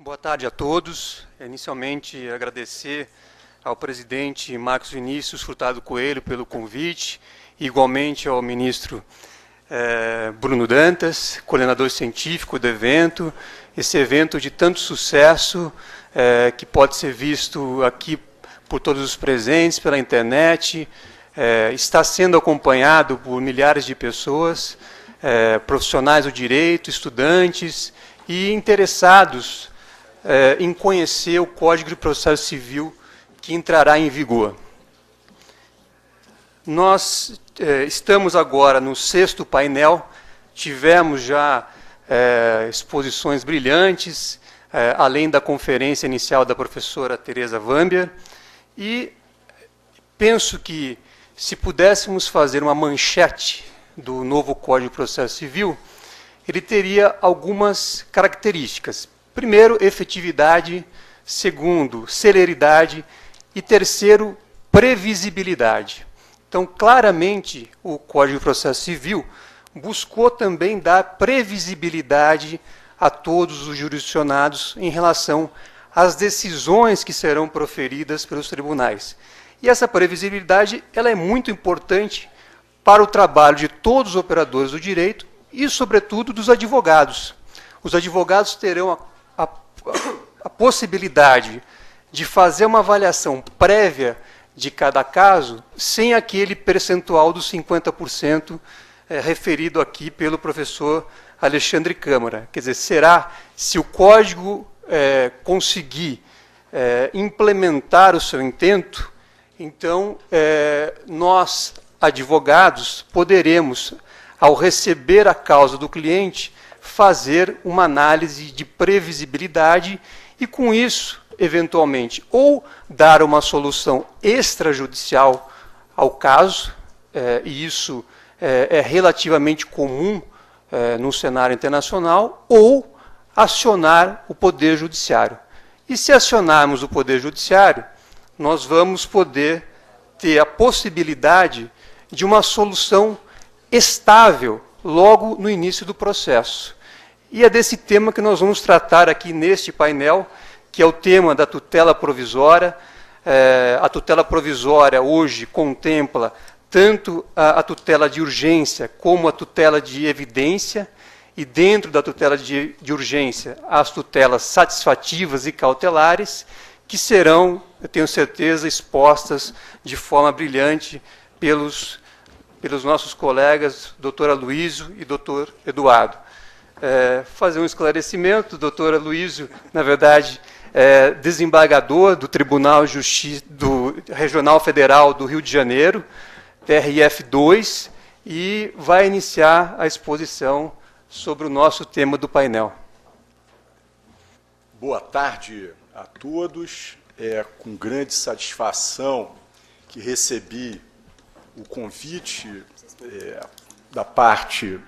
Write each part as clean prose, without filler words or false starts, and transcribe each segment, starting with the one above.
Boa tarde a todos. Inicialmente, agradecer ao presidente Marcos Vinícius Furtado Coelho pelo convite, e igualmente ao ministro Bruno Dantas, coordenador científico do evento, esse evento de tanto sucesso que pode ser visto aqui por todos os presentes, pela internet, está sendo acompanhado por milhares de pessoas, profissionais do direito, estudantes e interessados em conhecer o Código de Processo Civil que entrará em vigor. Nós estamos agora no 6º painel, tivemos já exposições brilhantes, além da conferência inicial da professora Teresa Wambier, e penso que, se pudéssemos fazer uma manchete do novo Código de Processo Civil, ele teria algumas características. Primeiro, efetividade. Segundo, celeridade. E terceiro, previsibilidade. Então, claramente, o Código de Processo Civil buscou também dar previsibilidade a todos os jurisdicionados em relação às decisões que serão proferidas pelos tribunais. E essa previsibilidade ela é muito importante para o trabalho de todos os operadores do direito e, sobretudo, dos advogados. Os advogados terão a possibilidade de fazer uma avaliação prévia de cada caso sem aquele percentual dos 50% referido aqui pelo professor Alexandre Câmara. Quer dizer, será, se o Código conseguir implementar o seu intento, então nós, advogados, poderemos, ao receber a causa do cliente, fazer uma análise de previsibilidade e, com isso, eventualmente, ou dar uma solução extrajudicial ao caso, e isso é relativamente comum no cenário internacional, ou acionar o Poder Judiciário. E, se acionarmos o Poder Judiciário, nós vamos poder ter a possibilidade de uma solução estável logo no início do processo. E é desse tema que nós vamos tratar aqui neste painel, que é o tema da tutela provisória. A tutela provisória hoje contempla tanto a tutela de urgência como a tutela de evidência, e dentro da tutela de urgência, as tutelas satisfativas e cautelares, que serão, eu tenho certeza, expostas de forma brilhante pelos nossos colegas, doutor Aloysio e doutor Eduardo. Fazer um esclarecimento: o doutor Aloysio, na verdade, é desembargador do Tribunal de Justiça Regional Federal do Rio de Janeiro, TRF2, e vai iniciar a exposição sobre o nosso tema do painel. Boa tarde a todos. É com grande satisfação que recebi o convite da parte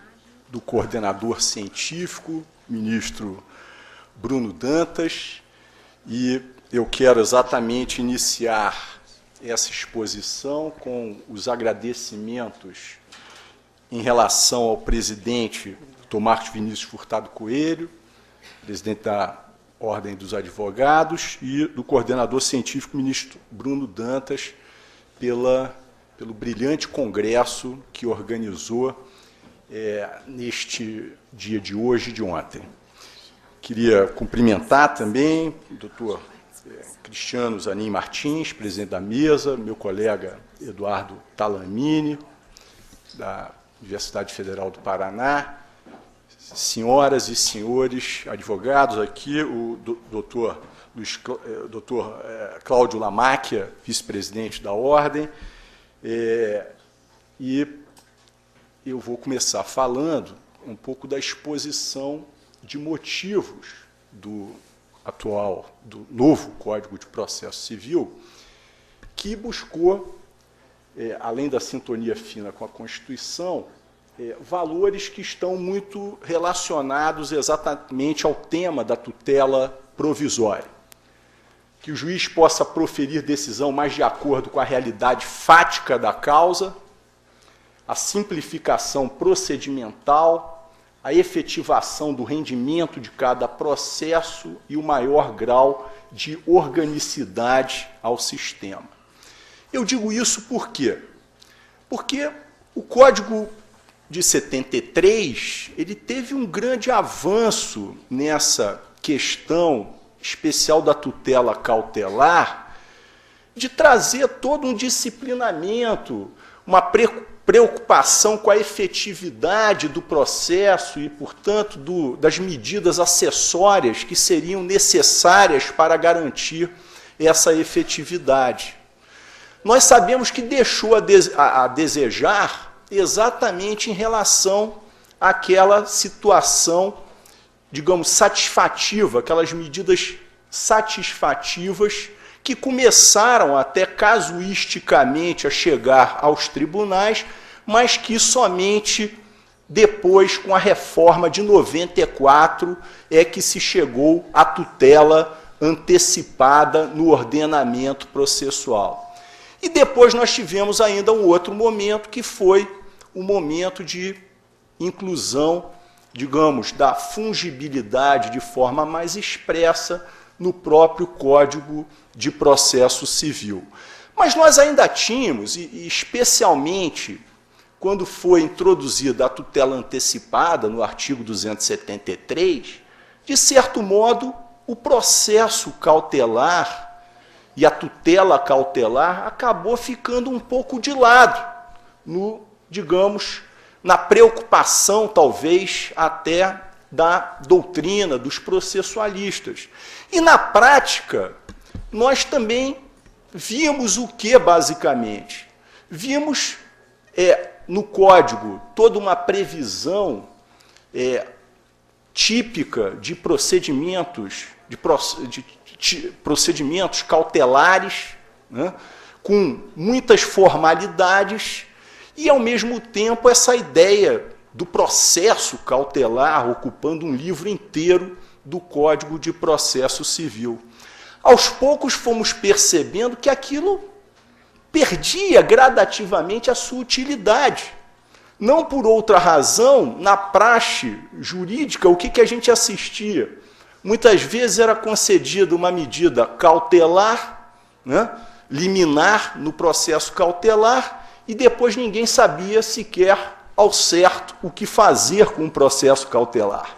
do coordenador científico, ministro Bruno Dantas, e eu quero exatamente iniciar essa exposição com os agradecimentos em relação ao presidente Dr. Marcos Vinícius Furtado Coelho, presidente da Ordem dos Advogados, e do coordenador científico, ministro Bruno Dantas, pelo brilhante congresso que organizou neste dia de hoje e de ontem. Queria cumprimentar também o doutor Cristiano Zanin Martins, presidente da mesa, meu colega Eduardo Talamini, da Universidade Federal do Paraná, senhoras e senhores advogados aqui, o doutor Cláudio Lamáquia, vice-presidente da Ordem, e eu vou começar falando um pouco da exposição de motivos do novo Código de Processo Civil, que buscou, além da sintonia fina com a Constituição, valores que estão muito relacionados exatamente ao tema da tutela provisória. Que o juiz possa proferir decisão mais de acordo com a realidade fática da causa, a simplificação procedimental, a efetivação do rendimento de cada processo e o maior grau de organicidade ao sistema. Eu digo isso por quê? Porque o Código de 73, ele teve um grande avanço nessa questão especial da tutela cautelar, de trazer todo um disciplinamento, uma preocupação com a efetividade do processo e, portanto, das medidas acessórias que seriam necessárias para garantir essa efetividade. Nós sabemos que deixou a desejar exatamente em relação àquela situação, digamos, satisfativa, aquelas medidas satisfativas que começaram até casuisticamente a chegar aos tribunais, mas que somente depois, com a reforma de 94, é que se chegou à tutela antecipada no ordenamento processual. E depois nós tivemos ainda um outro momento, que foi o momento de inclusão, digamos, da fungibilidade de forma mais expressa no próprio Código de Processo Civil. Mas nós ainda tínhamos, e especialmente quando foi introduzida a tutela antecipada no artigo 273, de certo modo, o processo cautelar e a tutela cautelar acabou ficando um pouco de lado, digamos, na preocupação, talvez, até da doutrina dos processualistas. E, na prática, nós também vimos o que, basicamente? Vimos no Código toda uma previsão típica de procedimentos, procedimentos cautelares, né, com muitas formalidades, e, ao mesmo tempo, essa ideia do processo cautelar ocupando um livro inteiro do Código de Processo Civil. Aos poucos fomos percebendo que aquilo perdia gradativamente a sua utilidade. Não por outra razão, na praxe jurídica, o que a gente assistia? Muitas vezes era concedida uma medida cautelar, né, liminar no processo cautelar, e depois ninguém sabia sequer ao certo o que fazer com o processo cautelar.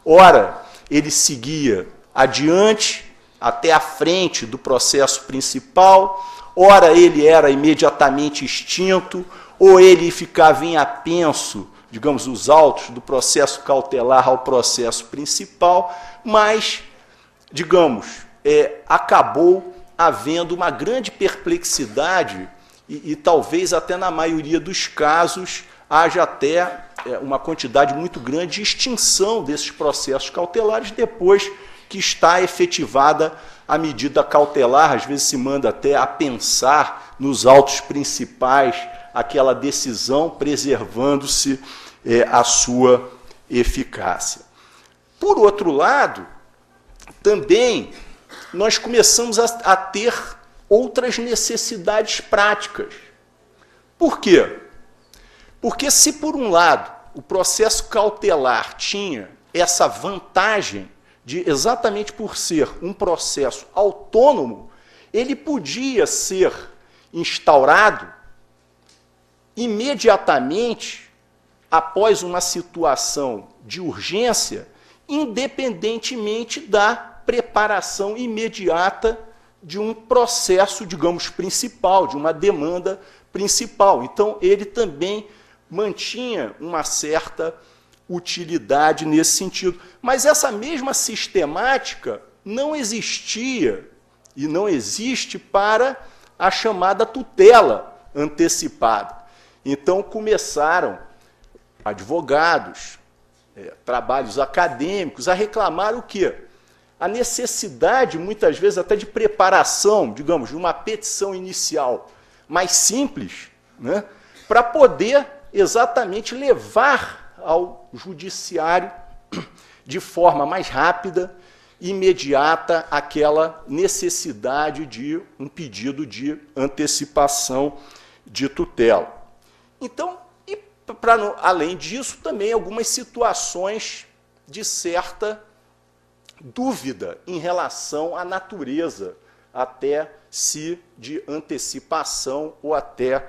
Ora, ele seguia adiante, até a frente do processo principal, ora ele era imediatamente extinto, ou ele ficava em apenso, digamos, os autos do processo cautelar ao processo principal, mas, digamos, acabou havendo uma grande perplexidade e talvez até na maioria dos casos haja até uma quantidade muito grande de extinção desses processos cautelares depois que está efetivada a medida cautelar. Às vezes se manda até a pensar nos autos principais aquela decisão, preservando-se a sua eficácia. Por outro lado, também nós começamos a ter outras necessidades práticas. Por quê? Porque se, por um lado, o processo cautelar tinha essa vantagem de, exatamente por ser um processo autônomo, ele podia ser instaurado imediatamente após uma situação de urgência, independentemente da preparação imediata de um processo, digamos, principal, de uma demanda principal. Então, ele também mantinha uma certa utilidade nesse sentido. Mas essa mesma sistemática não existia e não existe para a chamada tutela antecipada. Então, começaram advogados, trabalhos acadêmicos a reclamar o quê? A necessidade, muitas vezes, até de preparação, digamos, de uma petição inicial mais simples, né, para poder exatamente levar ao judiciário de forma mais rápida e imediata aquela necessidade de um pedido de antecipação de tutela. Então, e Além disso, também algumas situações de certa dúvida em relação à natureza, até se de antecipação ou até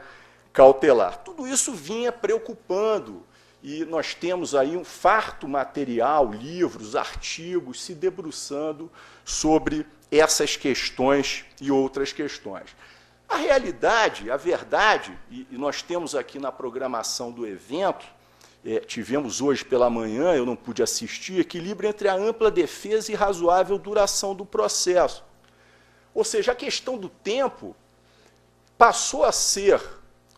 cautelar. Tudo isso vinha preocupando, e nós temos aí um farto material, livros, artigos, se debruçando sobre essas questões e outras questões. A realidade, a verdade, e nós temos aqui na programação do evento, tivemos hoje pela manhã, eu não pude assistir, equilíbrio entre a ampla defesa e razoável duração do processo. Ou seja, a questão do tempo passou a ser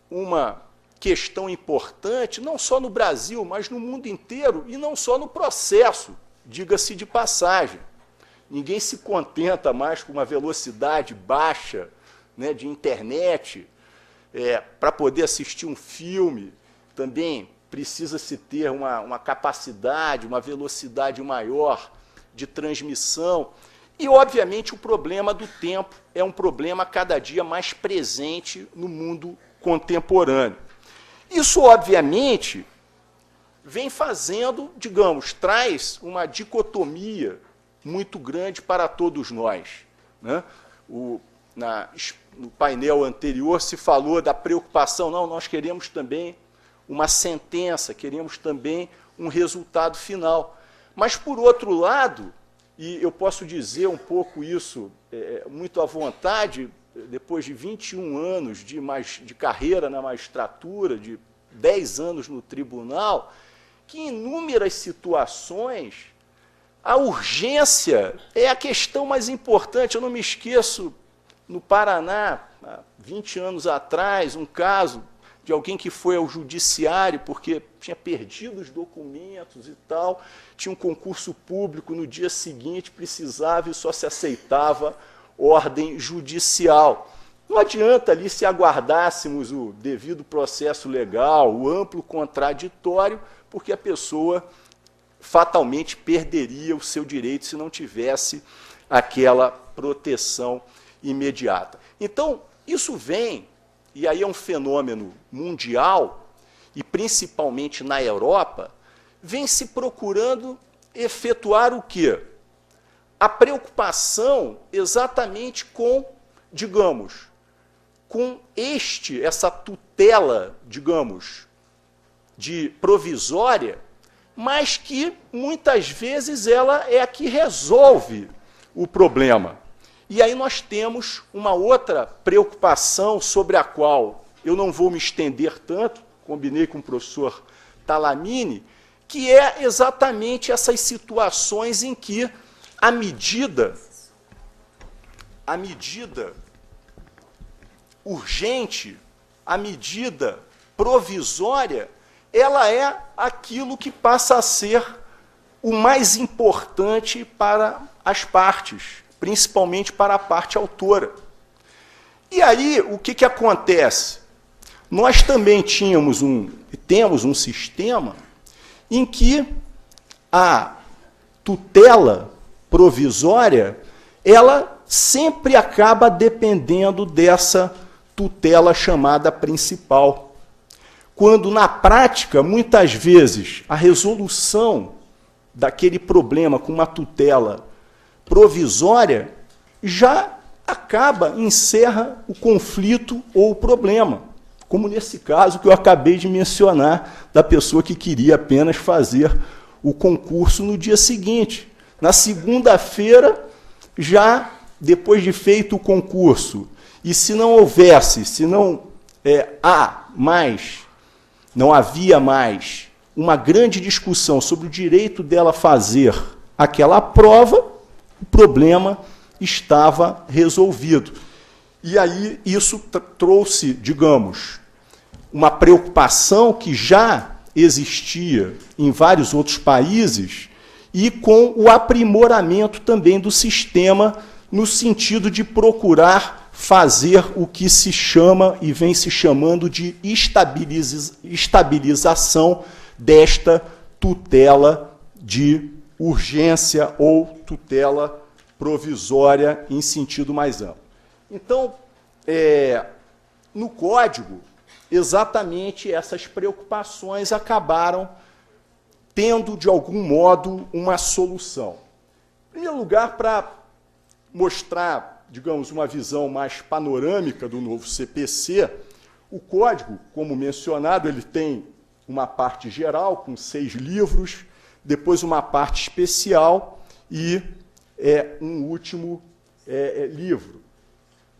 uma questão importante, não só no Brasil, mas no mundo inteiro, e não só no processo, diga-se de passagem. Ninguém se contenta mais com uma velocidade baixa, né, de internet, para poder assistir um filme. Também precisa-se ter uma capacidade, uma velocidade maior de transmissão. E, obviamente, o problema do tempo é um problema cada dia mais presente no mundo contemporâneo. Isso, obviamente, vem fazendo, digamos, traz uma dicotomia muito grande para todos nós, né? No painel anterior se falou da preocupação, não, nós queremos também uma sentença, queremos também um resultado final. Mas, por outro lado, e eu posso dizer um pouco isso muito à vontade, depois de 21 anos de carreira na magistratura, de 10 anos no tribunal, que em inúmeras situações a urgência é a questão mais importante. Eu não me esqueço, no Paraná, há 20 anos atrás, um caso de alguém que foi ao judiciário porque tinha perdido os documentos e tal, tinha um concurso público, no dia seguinte precisava e só se aceitava ordem judicial. Não adianta ali se aguardássemos o devido processo legal, o amplo contraditório, porque a pessoa fatalmente perderia o seu direito se não tivesse aquela proteção imediata. Então, isso vem, e aí é um fenômeno mundial, e principalmente na Europa, vem se procurando efetuar o quê? A preocupação exatamente com, digamos, com essa tutela, digamos, de provisória, mas que muitas vezes ela é a que resolve o problema. E aí nós temos uma outra preocupação sobre a qual eu não vou me estender tanto, combinei com o professor Talamini, que é exatamente essas situações em que a medida urgente, a medida provisória, ela é aquilo que passa a ser o mais importante para as partes, principalmente para a parte autora. E aí, o que acontece? Nós também temos um sistema em que a tutela provisória, ela sempre acaba dependendo dessa tutela chamada principal. Quando, na prática, muitas vezes, a resolução daquele problema com uma tutela provisória já encerra o conflito ou o problema, como nesse caso que eu acabei de mencionar, da pessoa que queria apenas fazer o concurso no dia seguinte. Na segunda-feira, já depois de feito o concurso, e se não houvesse, se não não havia mais uma grande discussão sobre o direito dela fazer aquela prova, o problema estava resolvido. E aí isso trouxe, digamos, uma preocupação que já existia em vários outros países e com o aprimoramento também do sistema no sentido de procurar fazer o que se chama e vem se chamando de estabilização desta tutela de urgência ou tutela provisória em sentido mais amplo. Então, no Código, exatamente essas preocupações acabaram tendo, de algum modo, uma solução. Em primeiro lugar, para mostrar, digamos, uma visão mais panorâmica do novo CPC, o código, como mencionado, ele tem uma parte geral, com 6 livros, depois uma parte especial e um último livro.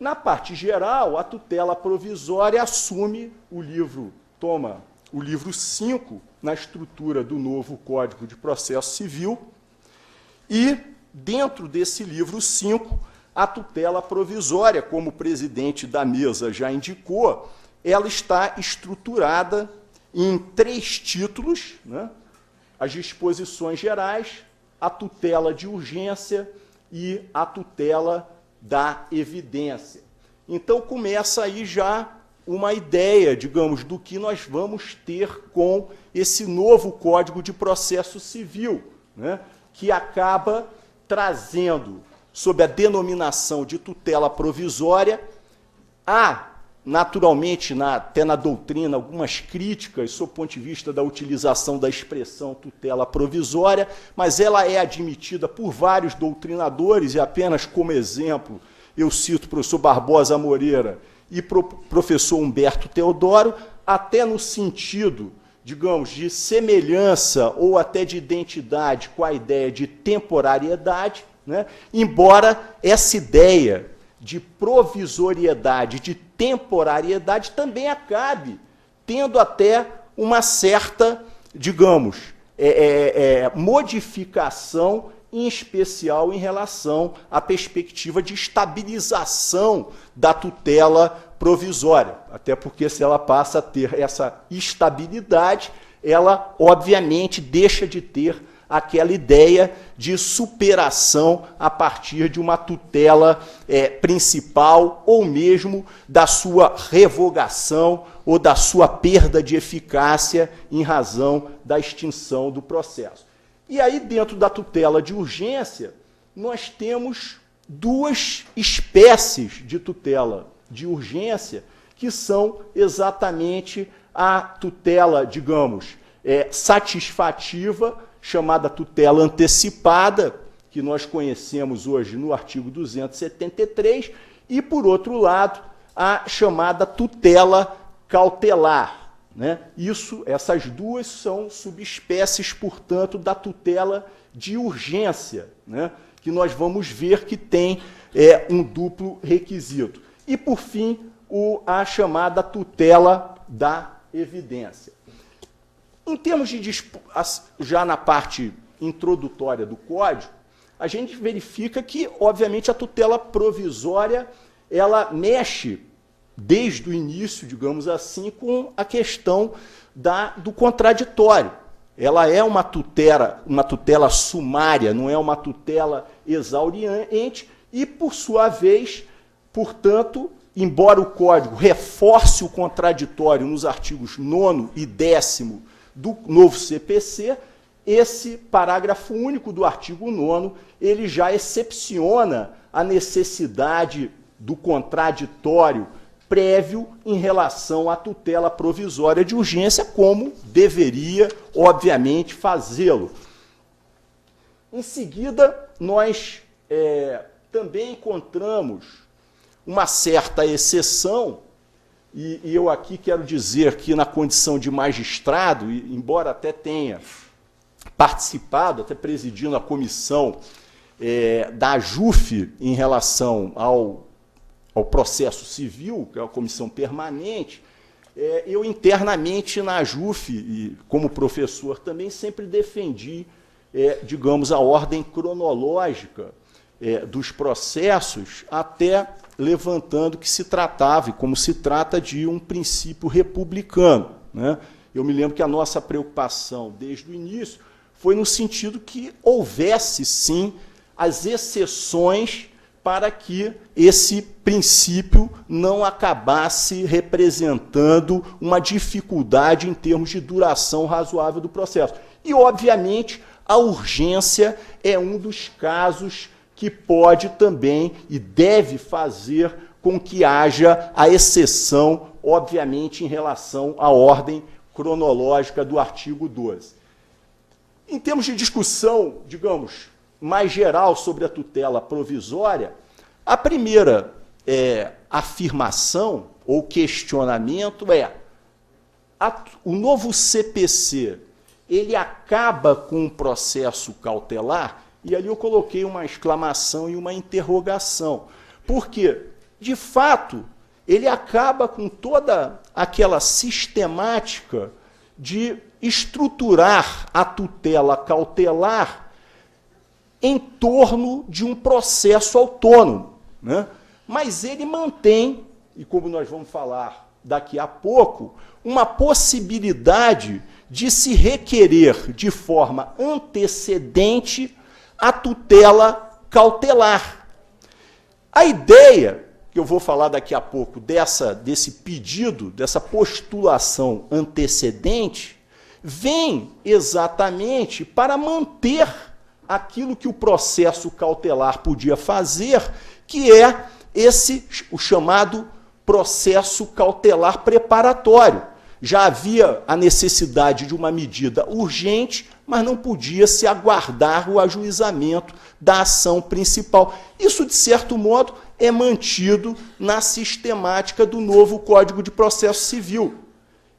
Na parte geral, a tutela provisória assume o livro, toma o livro 5 na estrutura do novo Código de Processo Civil e, dentro desse livro 5, a tutela provisória, como o presidente da mesa já indicou, ela está estruturada em 3 títulos, né? As disposições gerais, a tutela de urgência e a tutela da evidência. Então, começa aí já uma ideia, digamos, do que nós vamos ter com esse novo Código de Processo Civil, né, que acaba trazendo, sob a denominação de tutela provisória, naturalmente, até na doutrina, algumas críticas sob o ponto de vista da utilização da expressão tutela provisória, mas ela é admitida por vários doutrinadores, e apenas como exemplo eu cito o professor Barbosa Moreira e professor Humberto Teodoro, até no sentido, digamos, de semelhança ou até de identidade com a ideia de temporariedade, né? Embora essa ideia de provisoriedade, de temporariedade, também acabe tendo até uma certa, digamos, modificação, em especial em relação à perspectiva de estabilização da tutela provisória. Até porque, se ela passa a ter essa estabilidade, ela, obviamente, deixa de ter aquela ideia de superação a partir de uma tutela principal, ou mesmo da sua revogação ou da sua perda de eficácia em razão da extinção do processo. E aí, dentro da tutela de urgência, nós temos 2 espécies de tutela de urgência, que são exatamente a tutela, digamos, satisfativa, chamada tutela antecipada, que nós conhecemos hoje no artigo 273, e, por outro lado, a chamada tutela cautelar, né? Essas 2 são subespécies, portanto, da tutela de urgência, né? Que nós vamos ver que tem um duplo requisito. E, por fim, a chamada tutela da evidência. Em termos de já na parte introdutória do Código, a gente verifica que, obviamente, a tutela provisória ela mexe desde o início, digamos assim, com a questão do contraditório. Ela é uma tutela sumária, não é uma tutela exauriente e, por sua vez, portanto, embora o Código reforce o contraditório nos artigos 9º e 10º do novo CPC, esse parágrafo único do artigo 9º, ele já excepciona a necessidade do contraditório prévio em relação à tutela provisória de urgência, como deveria, obviamente, fazê-lo. Em seguida, nós também encontramos uma certa exceção, e eu aqui quero dizer que, na condição de magistrado, embora até tenha participado, até presidindo a comissão da AJUF em relação ao processo civil, que é a comissão permanente, eu internamente na AJUF, e como professor também, sempre defendi, digamos, a ordem cronológica dos processos, até levantando que se tratava, e como se trata, de um princípio republicano, né? Eu me lembro que a nossa preocupação, desde o início, foi no sentido que houvesse, sim, as exceções para que esse princípio não acabasse representando uma dificuldade em termos de duração razoável do processo. E, obviamente, a urgência é um dos casos que pode também e deve fazer com que haja a exceção, obviamente, em relação à ordem cronológica do artigo 12. Em termos de discussão, digamos, mais geral sobre a tutela provisória, a primeira afirmação ou questionamento é: o novo CPC, ele acaba com o processo cautelar? E ali eu coloquei uma exclamação e uma interrogação. Porque, de fato, ele acaba com toda aquela sistemática de estruturar a tutela cautelar em torno de um processo autônomo, né? Mas ele mantém, e como nós vamos falar daqui a pouco, uma possibilidade de se requerer de forma antecedente a tutela cautelar. A ideia, que eu vou falar daqui a pouco, desse pedido, dessa postulação antecedente, vem exatamente para manter aquilo que o processo cautelar podia fazer, que é o chamado processo cautelar preparatório. Já havia a necessidade de uma medida urgente, mas não podia se aguardar o ajuizamento da ação principal. Isso, de certo modo, é mantido na sistemática do novo Código de Processo Civil.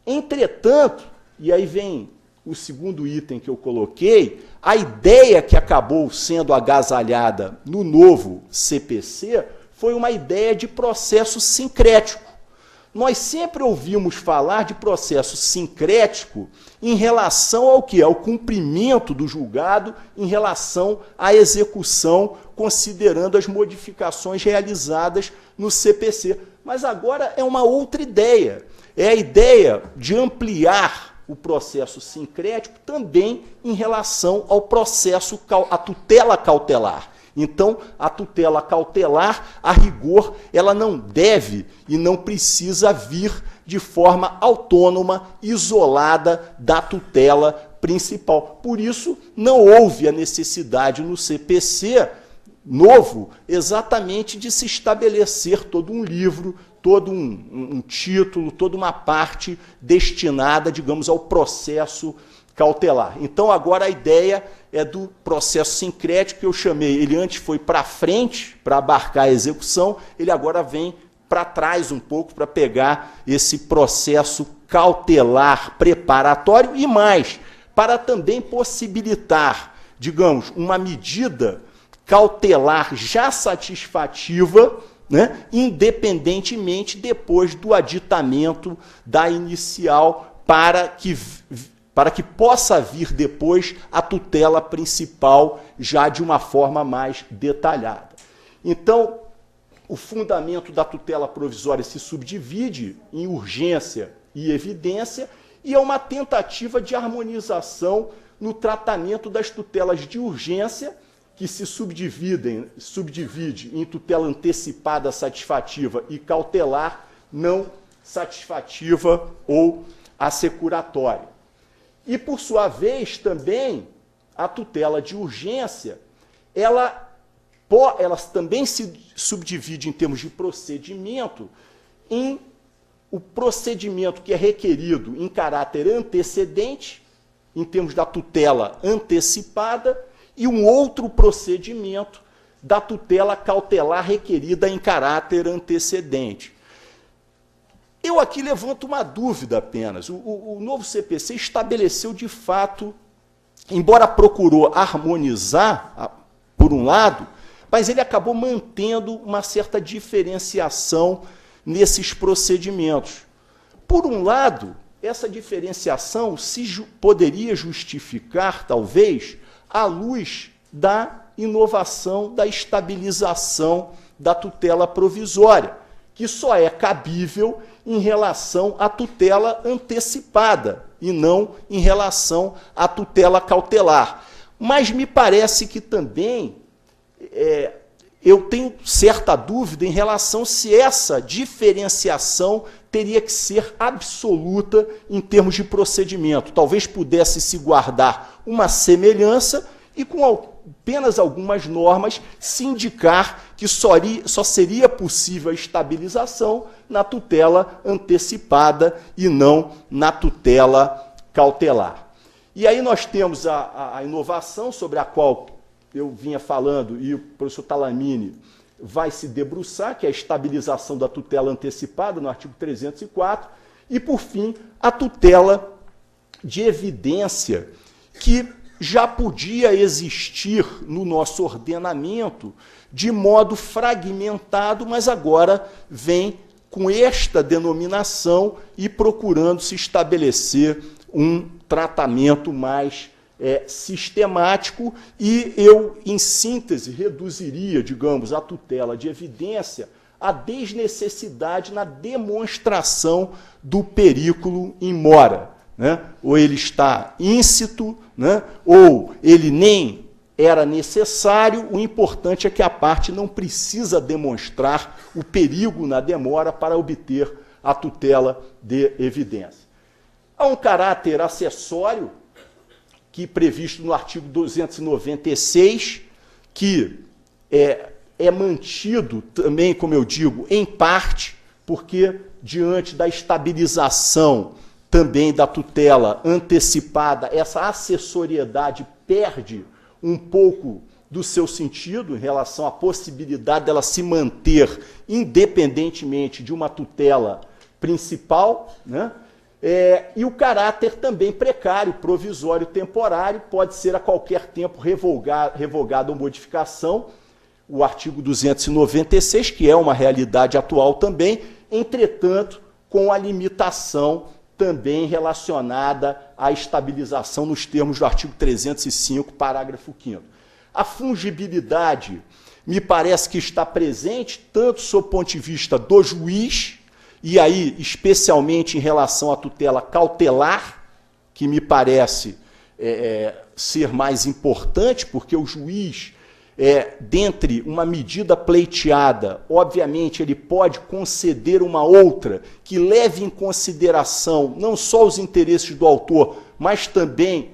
Entretanto, e aí vem o segundo item que eu coloquei, a ideia que acabou sendo agasalhada no novo CPC foi uma ideia de processo sincrético. Nós sempre ouvimos falar de processo sincrético em relação ao quê? Ao cumprimento do julgado, em relação à execução, considerando as modificações realizadas no CPC. Mas agora é uma outra ideia. É a ideia de ampliar o processo sincrético também em relação ao processo, à tutela cautelar. Então, a tutela cautelar, a rigor, ela não deve e não precisa vir de forma autônoma, isolada da tutela principal. Por isso, não houve a necessidade no CPC novo exatamente de se estabelecer todo um livro, todo um título, toda uma parte destinada, digamos, ao processo cautelar. Então, agora a ideia é do processo sincrético, que eu chamei, ele antes foi para frente, para abarcar a execução, ele agora vem para trás um pouco, para pegar esse processo cautelar preparatório e mais, para também possibilitar, digamos, uma medida cautelar já satisfativa, né, independentemente depois do aditamento da inicial, para que possa vir depois a tutela principal já de uma forma mais detalhada. Então, o fundamento da tutela provisória se subdivide em urgência e evidência, e é uma tentativa de harmonização no tratamento das tutelas de urgência, que se subdivide em tutela antecipada satisfativa e cautelar não satisfativa ou assecuratória. E, por sua vez, também, a tutela de urgência, ela também se subdivide em termos de procedimento em o procedimento que é requerido em caráter antecedente, em termos da tutela antecipada, e um outro procedimento da tutela cautelar requerida em caráter antecedente. Eu aqui levanto uma dúvida apenas. O novo CPC estabeleceu, de fato, embora procurou harmonizar, por um lado, mas ele acabou mantendo uma certa diferenciação nesses procedimentos. Por um lado, essa diferenciação poderia justificar, talvez, à luz da inovação, da estabilização da tutela provisória, que só é cabível em relação à tutela antecipada e não em relação à tutela cautelar. Mas me parece que também eu tenho certa dúvida em relação se essa diferenciação teria que ser absoluta em termos de procedimento. Talvez pudesse se guardar uma semelhança e com apenas algumas normas, se indicar que só seria possível a estabilização na tutela antecipada e não na tutela cautelar. E aí nós temos a inovação sobre a qual eu vinha falando e o professor Talamini vai se debruçar, que é a estabilização da tutela antecipada no artigo 304, e, por fim, a tutela de evidência, que já podia existir no nosso ordenamento de modo fragmentado, mas agora vem com esta denominação e procurando se estabelecer um tratamento mais sistemático, e eu, em síntese, reduziria, digamos, a tutela de evidência à desnecessidade na demonstração do perículo in mora, né? Ou ele está íncito, né? Ou ele nem era necessário, o importante é que a parte não precisa demonstrar o perigo na demora para obter a tutela de evidência. Há um caráter acessório, que previsto no artigo 296, que é mantido também, como eu digo, em parte, porque diante da estabilização também da tutela antecipada, essa acessoriedade perde um pouco do seu sentido em relação à possibilidade dela se manter independentemente de uma tutela principal, né? E o caráter também precário, provisório, temporário, pode ser a qualquer tempo revogado ou modificação, o artigo 296, que é uma realidade atual também, entretanto, com a limitação também relacionada à estabilização nos termos do artigo 305, parágrafo 5º. A fungibilidade me parece que está presente, tanto sob o ponto de vista do juiz, e aí, especialmente em relação à tutela cautelar, que me parece ser mais importante, porque o juiz, dentre uma medida pleiteada, obviamente ele pode conceder uma outra que leve em consideração não só os interesses do autor, mas também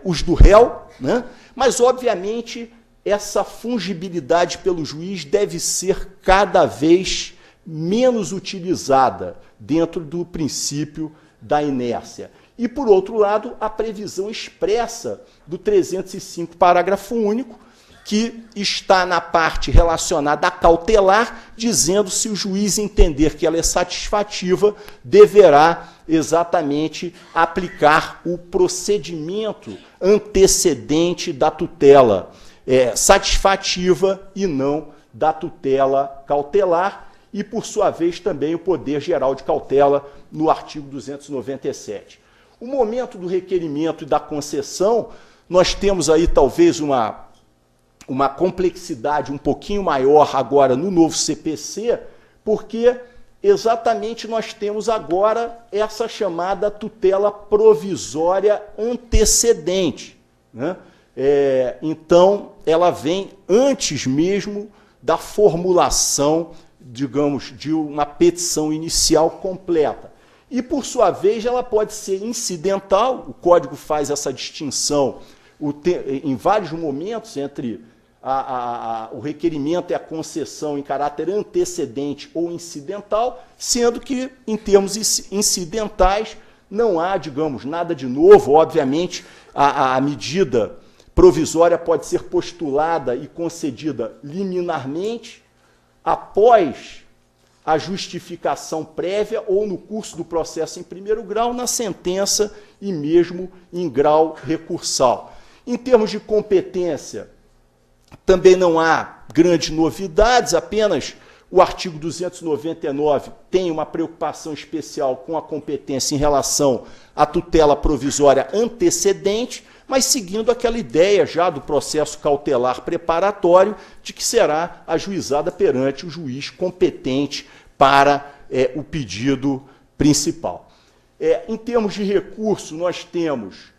os do réu, né? Mas, obviamente, essa fungibilidade pelo juiz deve ser cada vez menos utilizada dentro do princípio da inércia. E, por outro lado, a previsão expressa do 305, parágrafo único, que está na parte relacionada à cautelar, dizendo se o juiz entender que ela é satisfativa, deverá exatamente aplicar o procedimento antecedente da tutela satisfativa e não da tutela cautelar, e, por sua vez, também o poder geral de cautela no artigo 297. O momento do requerimento e da concessão, nós temos aí talvez uma complexidade um pouquinho maior agora no novo CPC, porque exatamente nós temos agora essa chamada tutela provisória antecedente, né? Então, ela vem antes mesmo da formulação, digamos, de uma petição inicial completa. E, por sua vez, ela pode ser incidental, o Código faz essa distinção em vários momentos entre o requerimento e a concessão em caráter antecedente ou incidental, sendo que, em termos incidentais, não há, digamos, nada de novo. Obviamente, a medida provisória pode ser postulada e concedida liminarmente, após a justificação prévia ou no curso do processo em primeiro grau, na sentença e mesmo em grau recursal. Em termos de competência, também não há grandes novidades, apenas o artigo 299 tem uma preocupação especial com a competência em relação à tutela provisória antecedente, mas seguindo aquela ideia já do processo cautelar preparatório de que será ajuizada perante o juiz competente para o pedido principal. Em termos de recurso, nós temos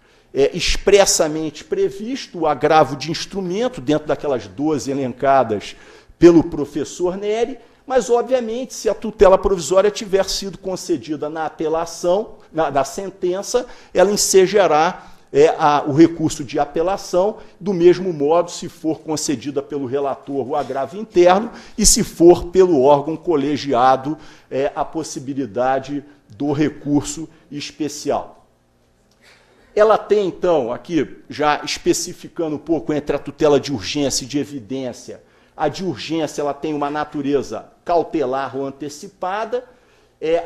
expressamente previsto o agravo de instrumento dentro daquelas 12 elencadas pelo professor Neri, mas, obviamente, se a tutela provisória tiver sido concedida na apelação, na sentença, ela ensejará o recurso de apelação, do mesmo modo, se for concedida pelo relator o agravo interno e se for pelo órgão colegiado a possibilidade do recurso especial. Ela tem, então, aqui, já especificando um pouco entre a tutela de urgência e de evidência, a de urgência ela tem uma natureza cautelar ou antecipada.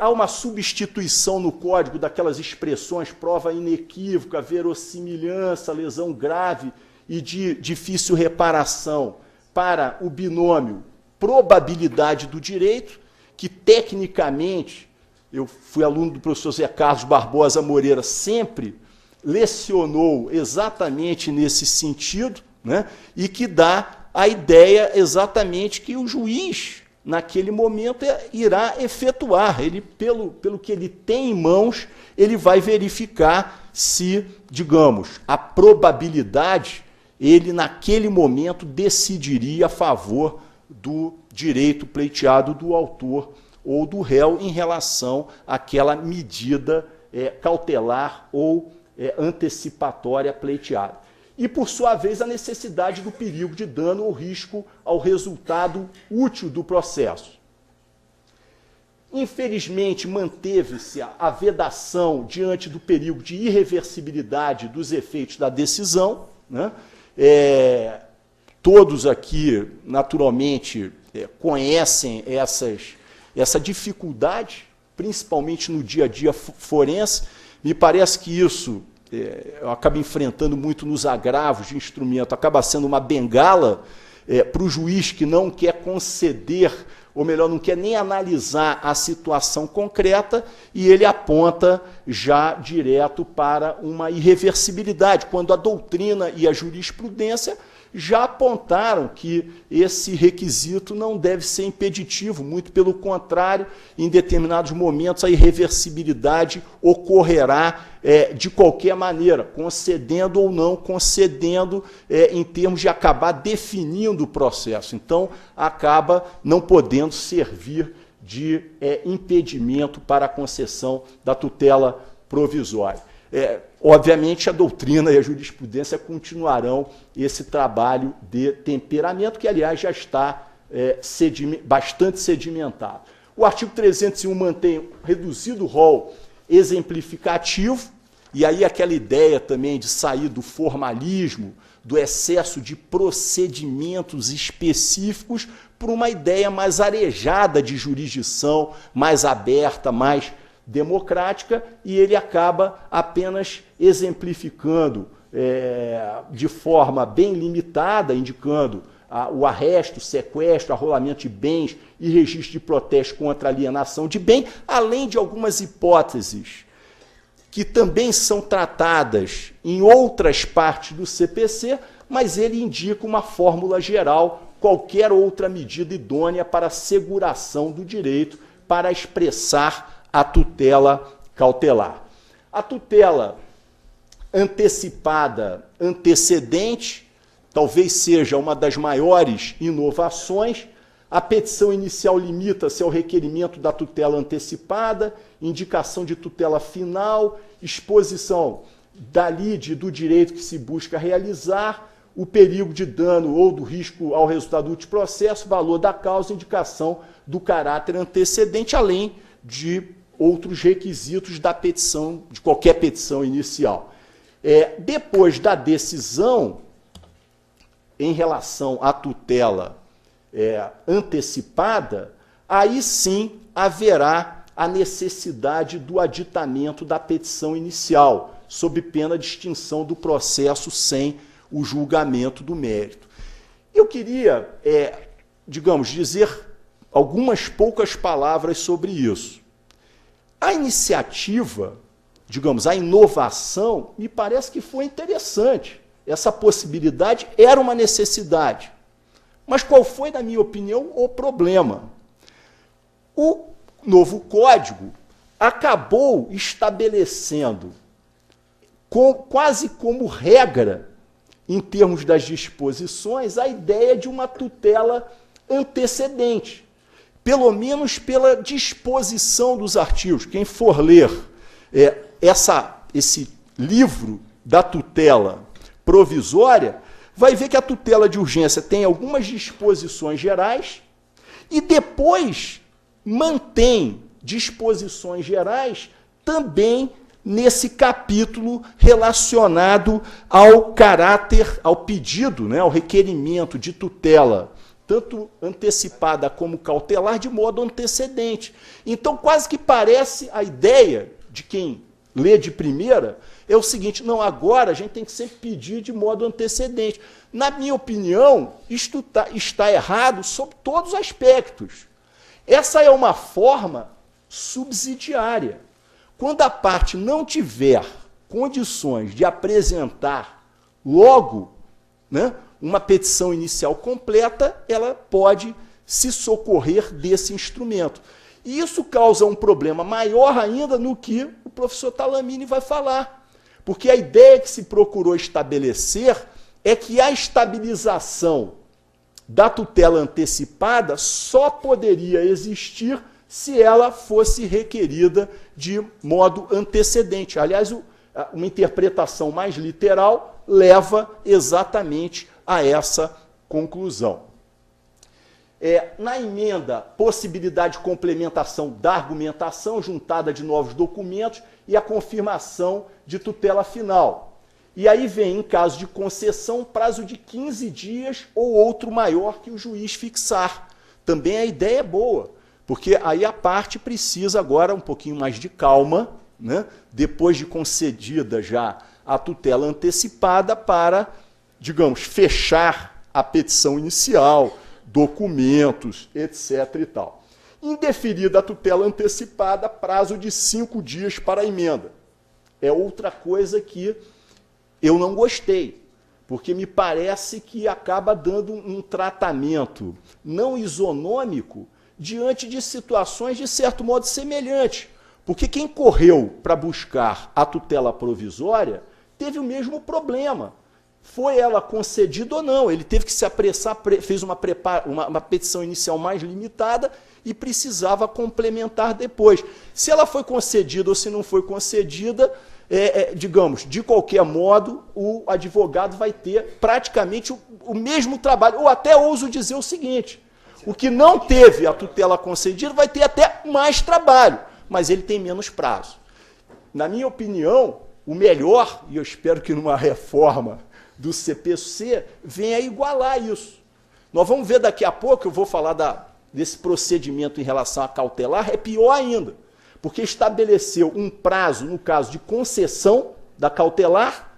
Há uma substituição no Código daquelas expressões prova inequívoca, verossimilhança, lesão grave e de difícil reparação para o binômio probabilidade do direito, que tecnicamente, eu fui aluno do professor Zé Carlos Barbosa Moreira, sempre lecionou exatamente nesse sentido, né, e que dá a ideia exatamente que o juiz, naquele momento, irá efetuar. Ele, pelo que ele tem em mãos, ele vai verificar se, digamos, a probabilidade, ele, naquele momento, decidiria a favor do direito pleiteado do autor ou do réu em relação àquela medida cautelar ou antecipatória pleiteada. E, por sua vez, a necessidade do perigo de dano ou risco ao resultado útil do processo. Infelizmente, manteve-se a vedação diante do perigo de irreversibilidade dos efeitos da decisão, né? Todos aqui, naturalmente, conhecem essa dificuldade, principalmente no dia a dia forense. Me parece que isso eu acabo enfrentando muito nos agravos de instrumento, acaba sendo uma bengala para o juiz que não quer conceder, ou melhor, não quer nem analisar a situação concreta, e ele aponta já direto para uma irreversibilidade, quando a doutrina e a jurisprudência já apontaram que esse requisito não deve ser impeditivo, muito pelo contrário, em determinados momentos a irreversibilidade ocorrerá de qualquer maneira, concedendo ou não concedendo, em termos de acabar definindo o processo. Então, acaba não podendo servir de impedimento para a concessão da tutela provisória. Obviamente, a doutrina e a jurisprudência continuarão esse trabalho de temperamento, que, aliás, já está bastante sedimentado. O artigo 301 mantém reduzido o rol exemplificativo, e aí aquela ideia também de sair do formalismo, do excesso de procedimentos específicos, por uma ideia mais arejada de jurisdição, mais aberta, mais democrática, e ele acaba apenas exemplificando de forma bem limitada, indicando o arresto, sequestro, arrolamento de bens e registro de protesto contra alienação de bem, além de algumas hipóteses que também são tratadas em outras partes do CPC, mas ele indica uma fórmula geral, qualquer outra medida idônea para a asseguração do direito para expressar a tutela cautelar. A tutela antecipada, antecedente, talvez seja uma das maiores inovações. A petição inicial limita-se ao requerimento da tutela antecipada, indicação de tutela final, exposição da lide do direito que se busca realizar, o perigo de dano ou do risco ao resultado do processo, valor da causa, indicação do caráter antecedente, além de outros requisitos da petição, de qualquer petição inicial. Depois da decisão, em relação à tutela antecipada, aí sim haverá a necessidade do aditamento da petição inicial, sob pena de extinção do processo sem o julgamento do mérito. Eu queria, digamos, dizer algumas poucas palavras sobre isso. A iniciativa, digamos, a inovação, me parece que foi interessante. Essa possibilidade era uma necessidade. Mas qual foi, na minha opinião, o problema? O novo código acabou estabelecendo, quase como regra, em termos das disposições, a ideia de uma tutela antecedente, pelo menos pela disposição dos artigos. Quem for ler esse livro da tutela provisória, vai ver que a tutela de urgência tem algumas disposições gerais e depois mantém disposições gerais também nesse capítulo relacionado ao caráter, ao pedido, né, ao requerimento de tutela, tanto antecipada como cautelar, de modo antecedente. Então, quase que parece a ideia de quem lê de primeira, é o seguinte, não, agora a gente tem que sempre pedir de modo antecedente. Na minha opinião, isto está errado sob todos os aspectos. Essa é uma forma subsidiária. Quando a parte não tiver condições de apresentar logo, né, uma petição inicial completa, ela pode se socorrer desse instrumento. E isso causa um problema maior ainda no que o professor Talamini vai falar. Porque a ideia que se procurou estabelecer é que a estabilização da tutela antecipada só poderia existir se ela fosse requerida de modo antecedente. Aliás, uma interpretação mais literal leva exatamente a essa conclusão. Na emenda, possibilidade de complementação da argumentação, juntada de novos documentos e a confirmação de tutela final. E aí vem, em caso de concessão, prazo de 15 dias ou outro maior que o juiz fixar. Também a ideia é boa, porque aí a parte precisa agora um pouquinho mais de calma, né, depois de concedida já a tutela antecipada para, digamos, fechar a petição inicial, documentos, etc. e tal. Indeferida a tutela antecipada, prazo de 5 dias para a emenda. É outra coisa que eu não gostei, porque me parece que acaba dando um tratamento não isonômico diante de situações de certo modo semelhantes. Porque quem correu para buscar a tutela provisória teve o mesmo problema. Foi ela concedida ou não, ele teve que se apressar, fez uma petição inicial mais limitada e precisava complementar depois. Se ela foi concedida ou se não foi concedida, digamos, de qualquer modo, o advogado vai ter praticamente o mesmo trabalho, ou até ouso dizer o seguinte, o que não teve a tutela concedida vai ter até mais trabalho, mas ele tem menos prazo. Na minha opinião, o melhor, e eu espero que numa reforma do CPC, venha a igualar isso. Nós vamos ver daqui a pouco, eu vou falar desse procedimento em relação a cautelar, é pior ainda, porque estabeleceu um prazo, no caso de concessão da cautelar,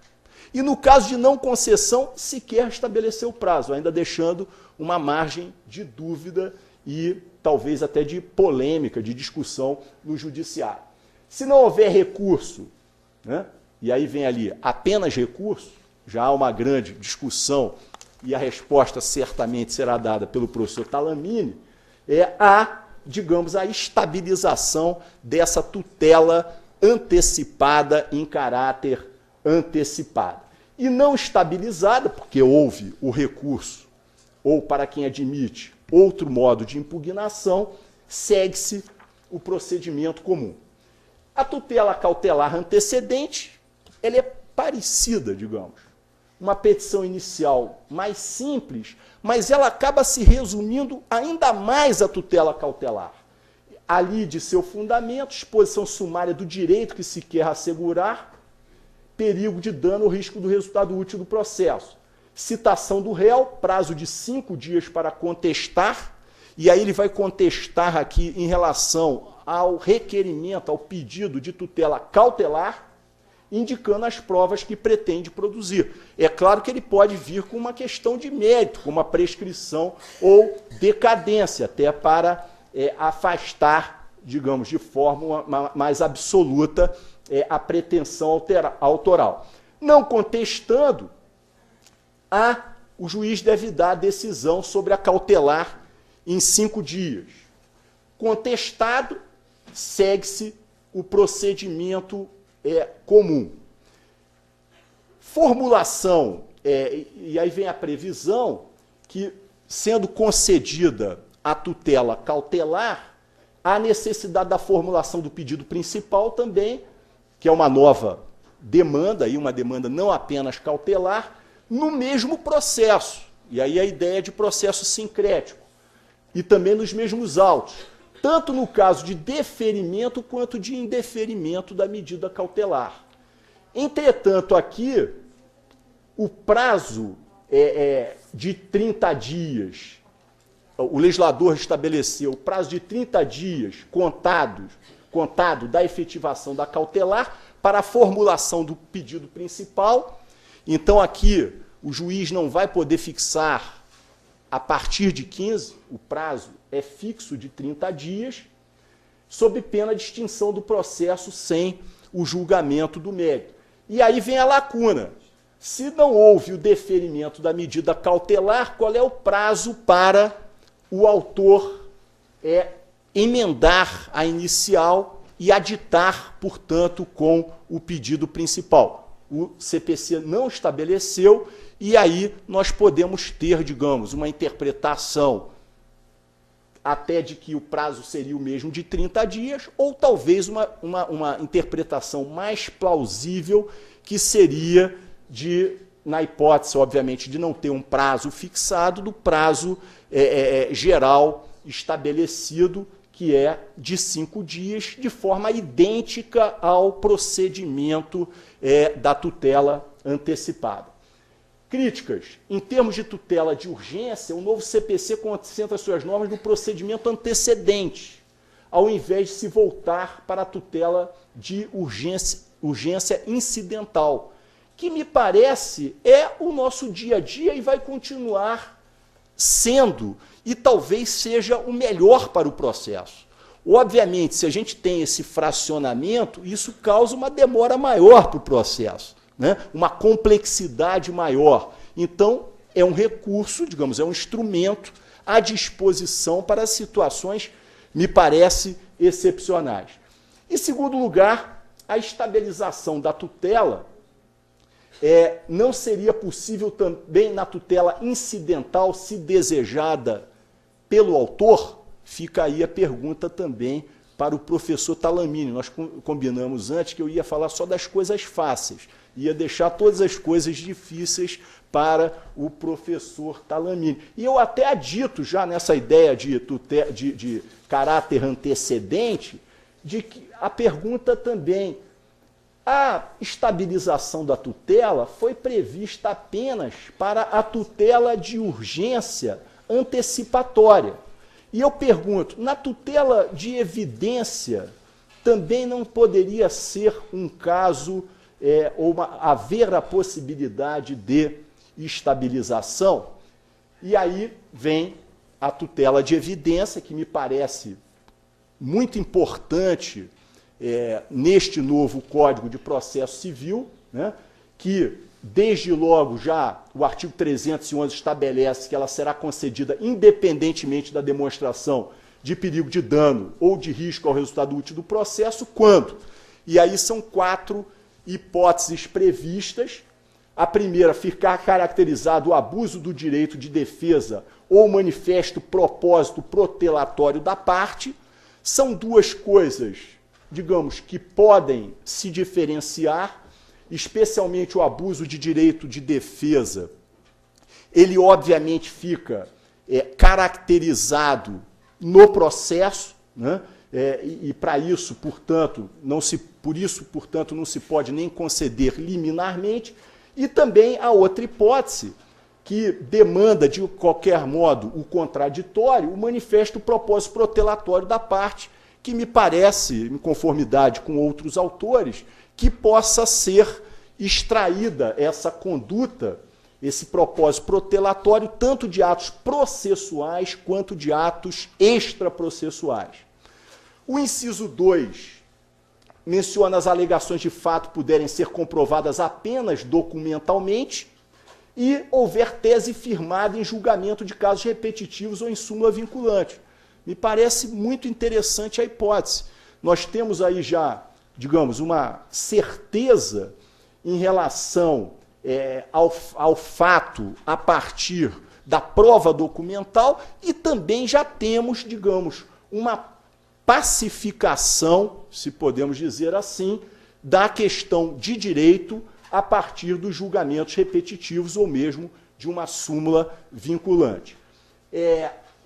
e no caso de não concessão, sequer estabeleceu o prazo, ainda deixando uma margem de dúvida e talvez até de polêmica, de discussão no judiciário. Se não houver recurso, né, e aí vem ali apenas recurso, já há uma grande discussão e a resposta certamente será dada pelo professor Talamini, digamos, a estabilização dessa tutela antecipada em caráter antecipado. E não estabilizada, porque houve o recurso, ou para quem admite outro modo de impugnação, segue-se o procedimento comum. A tutela cautelar antecedente, ela é parecida, digamos. Uma petição inicial mais simples, mas ela acaba se resumindo ainda mais à tutela cautelar. Ali de seu fundamento, exposição sumária do direito que se quer assegurar, perigo de dano ou risco do resultado útil do processo. Citação do réu, prazo de 5 dias para contestar, e aí ele vai contestar aqui em relação ao requerimento, ao pedido de tutela cautelar, indicando as provas que pretende produzir. É claro que ele pode vir com uma questão de mérito, com uma prescrição ou decadência, até para afastar, digamos, de forma mais absoluta a pretensão autoral. Não contestando, o juiz deve dar a decisão sobre a cautelar em 5 dias. Contestado, segue-se o procedimento comum. Formulação, e aí vem a previsão que, sendo concedida a tutela cautelar, há necessidade da formulação do pedido principal também, que é uma nova demanda, aí uma demanda não apenas cautelar, no mesmo processo. E aí a ideia de processo sincrético. E também nos mesmos autos, tanto no caso de deferimento quanto de indeferimento da medida cautelar. Entretanto, aqui, o prazo de 30 dias, o legislador estabeleceu o prazo de 30 dias contado da efetivação da cautelar para a formulação do pedido principal. Então, aqui, o juiz não vai poder fixar a partir de 15, o prazo é fixo de 30 dias, sob pena de extinção do processo sem o julgamento do mérito. E aí vem a lacuna. Se não houve o deferimento da medida cautelar, qual é o prazo para o autor emendar a inicial e aditar, portanto, com o pedido principal? O CPC não estabeleceu, e aí nós podemos ter, digamos, uma interpretação até de que o prazo seria o mesmo de 30 dias, ou talvez uma interpretação mais plausível, que seria na hipótese, obviamente, de não ter um prazo fixado, do prazo geral estabelecido, que é de 5 dias, de forma idêntica ao procedimento da tutela antecipada. Críticas. Em termos de tutela de urgência, o novo CPC concentra suas normas no procedimento antecedente, ao invés de se voltar para a tutela de urgência incidental, que me parece o nosso dia a dia e vai continuar sendo, e talvez seja o melhor para o processo. Obviamente, se a gente tem esse fracionamento, isso causa uma demora maior para o processo, né? Uma complexidade maior. Então, é um recurso, digamos, é um instrumento à disposição para situações, me parece, excepcionais. Em segundo lugar, a estabilização da tutela não seria possível também na tutela incidental, se desejada pelo autor? Fica aí a pergunta também para o professor Talamini. Nós combinamos antes que eu ia falar só das coisas fáceis, ia deixar todas as coisas difíceis para o professor Talamini. E eu até adito já nessa ideia de caráter antecedente, de que a pergunta também: a estabilização da tutela foi prevista apenas para a tutela de urgência antecipatória. E eu pergunto, na tutela de evidência, também não poderia ser um caso, haver a possibilidade de estabilização? E aí vem a tutela de evidência, que me parece muito importante neste novo Código de Processo Civil, né, que, desde logo, já o artigo 311 estabelece que ela será concedida independentemente da demonstração de perigo de dano ou de risco ao resultado útil do processo, quando? E aí são 4 hipóteses previstas. A primeira, ficar caracterizado o abuso do direito de defesa ou manifesto propósito protelatório da parte. São 2 coisas, digamos, que podem se diferenciar, especialmente o abuso de direito de defesa. Ele, obviamente, fica caracterizado no processo, né? E para isso, portanto, não se pode nem conceder liminarmente. E também a outra hipótese, que demanda, de qualquer modo, o contraditório, o manifesto propósito protelatório da parte, que me parece, em conformidade com outros autores, que possa ser extraída essa conduta, esse propósito protelatório, tanto de atos processuais quanto de atos extraprocessuais. O inciso 2 menciona as alegações de fato puderem ser comprovadas apenas documentalmente e houver tese firmada em julgamento de casos repetitivos ou em súmula vinculante. Me parece muito interessante a hipótese. Nós temos aí já, digamos, uma certeza em relação ao fato a partir da prova documental e também já temos, digamos, uma pacificação, se podemos dizer assim, da questão de direito a partir dos julgamentos repetitivos ou mesmo de uma súmula vinculante.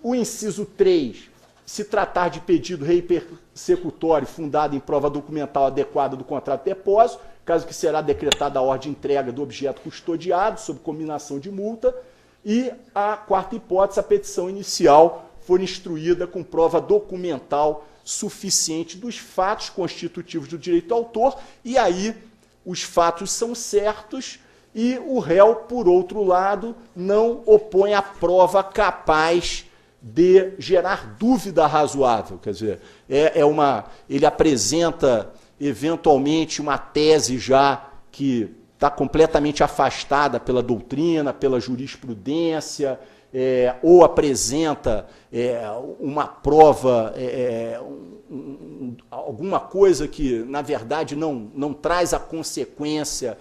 O inciso 3, se tratar de pedido repersecutório fundado em prova documental adequada do contrato de depósito, caso que será decretada a ordem de entrega do objeto custodiado, sob combinação de multa, e a quarta hipótese, a petição inicial for instruída com prova documental suficiente dos fatos constitutivos do direito ao autor, e aí os fatos são certos e o réu, por outro lado, não opõe a prova capaz de gerar dúvida razoável. Quer dizer, ele apresenta, eventualmente, uma tese já que está completamente afastada pela doutrina, pela jurisprudência, ou apresenta uma prova, alguma coisa que, na verdade, não traz a consequência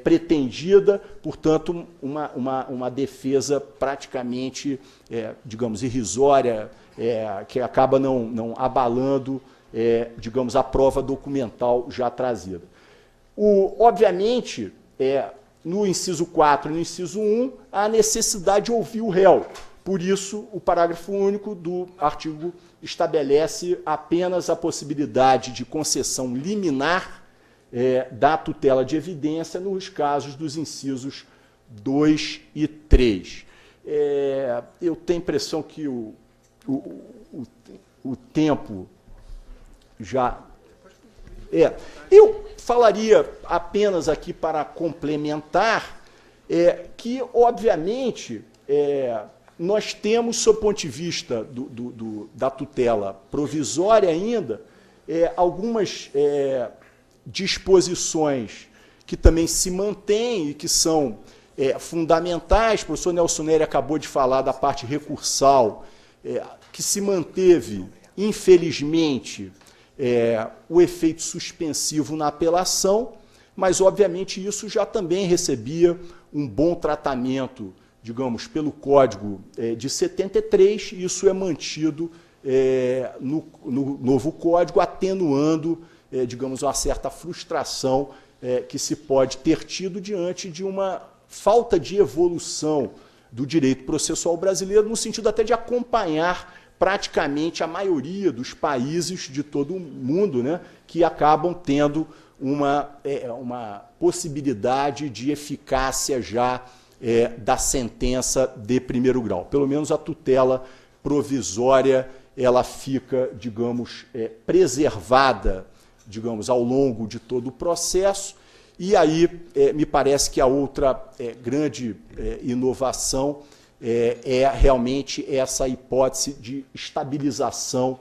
pretendida, portanto, uma defesa praticamente, digamos, irrisória, que acaba não abalando, digamos, a prova documental já trazida. Obviamente, no inciso 4 e no inciso 1, há necessidade de ouvir o réu. Por isso, o parágrafo único do artigo estabelece apenas a possibilidade de concessão liminar da tutela de evidência nos casos dos incisos 2 e 3. Eu tenho a impressão que o tempo já... Eu falaria apenas aqui para complementar que, obviamente, nós temos, sob o ponto de vista da tutela provisória ainda, algumas disposições que também se mantêm e que são fundamentais. O professor Nelson Neri acabou de falar da parte recursal, que se manteve, infelizmente, o efeito suspensivo na apelação, mas, obviamente, isso já também recebia um bom tratamento, digamos, pelo Código de 73, e isso é mantido no novo Código, atenuando, digamos, uma certa frustração que se pode ter tido diante de uma falta de evolução do direito processual brasileiro, no sentido até de acompanhar praticamente a maioria dos países de todo o mundo, né, que acabam tendo uma possibilidade de eficácia já da sentença de primeiro grau. Pelo menos a tutela provisória ela fica, digamos, preservada, digamos, ao longo de todo o processo. E aí me parece que a outra grande inovação realmente essa hipótese de estabilização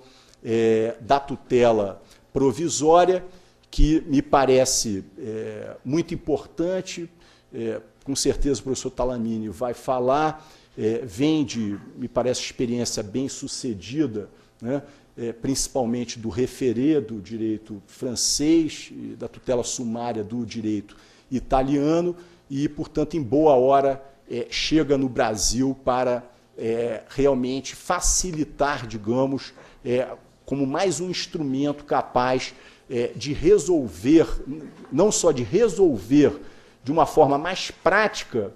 da tutela provisória, que me parece muito importante. Com certeza o professor Talamini vai falar, vem de, me parece, experiência bem sucedida, né, principalmente do referê do direito francês, e da tutela sumária do direito italiano, e, portanto, em boa hora, chega no Brasil para realmente facilitar, digamos, como mais um instrumento capaz de resolver, não só de resolver de uma forma mais prática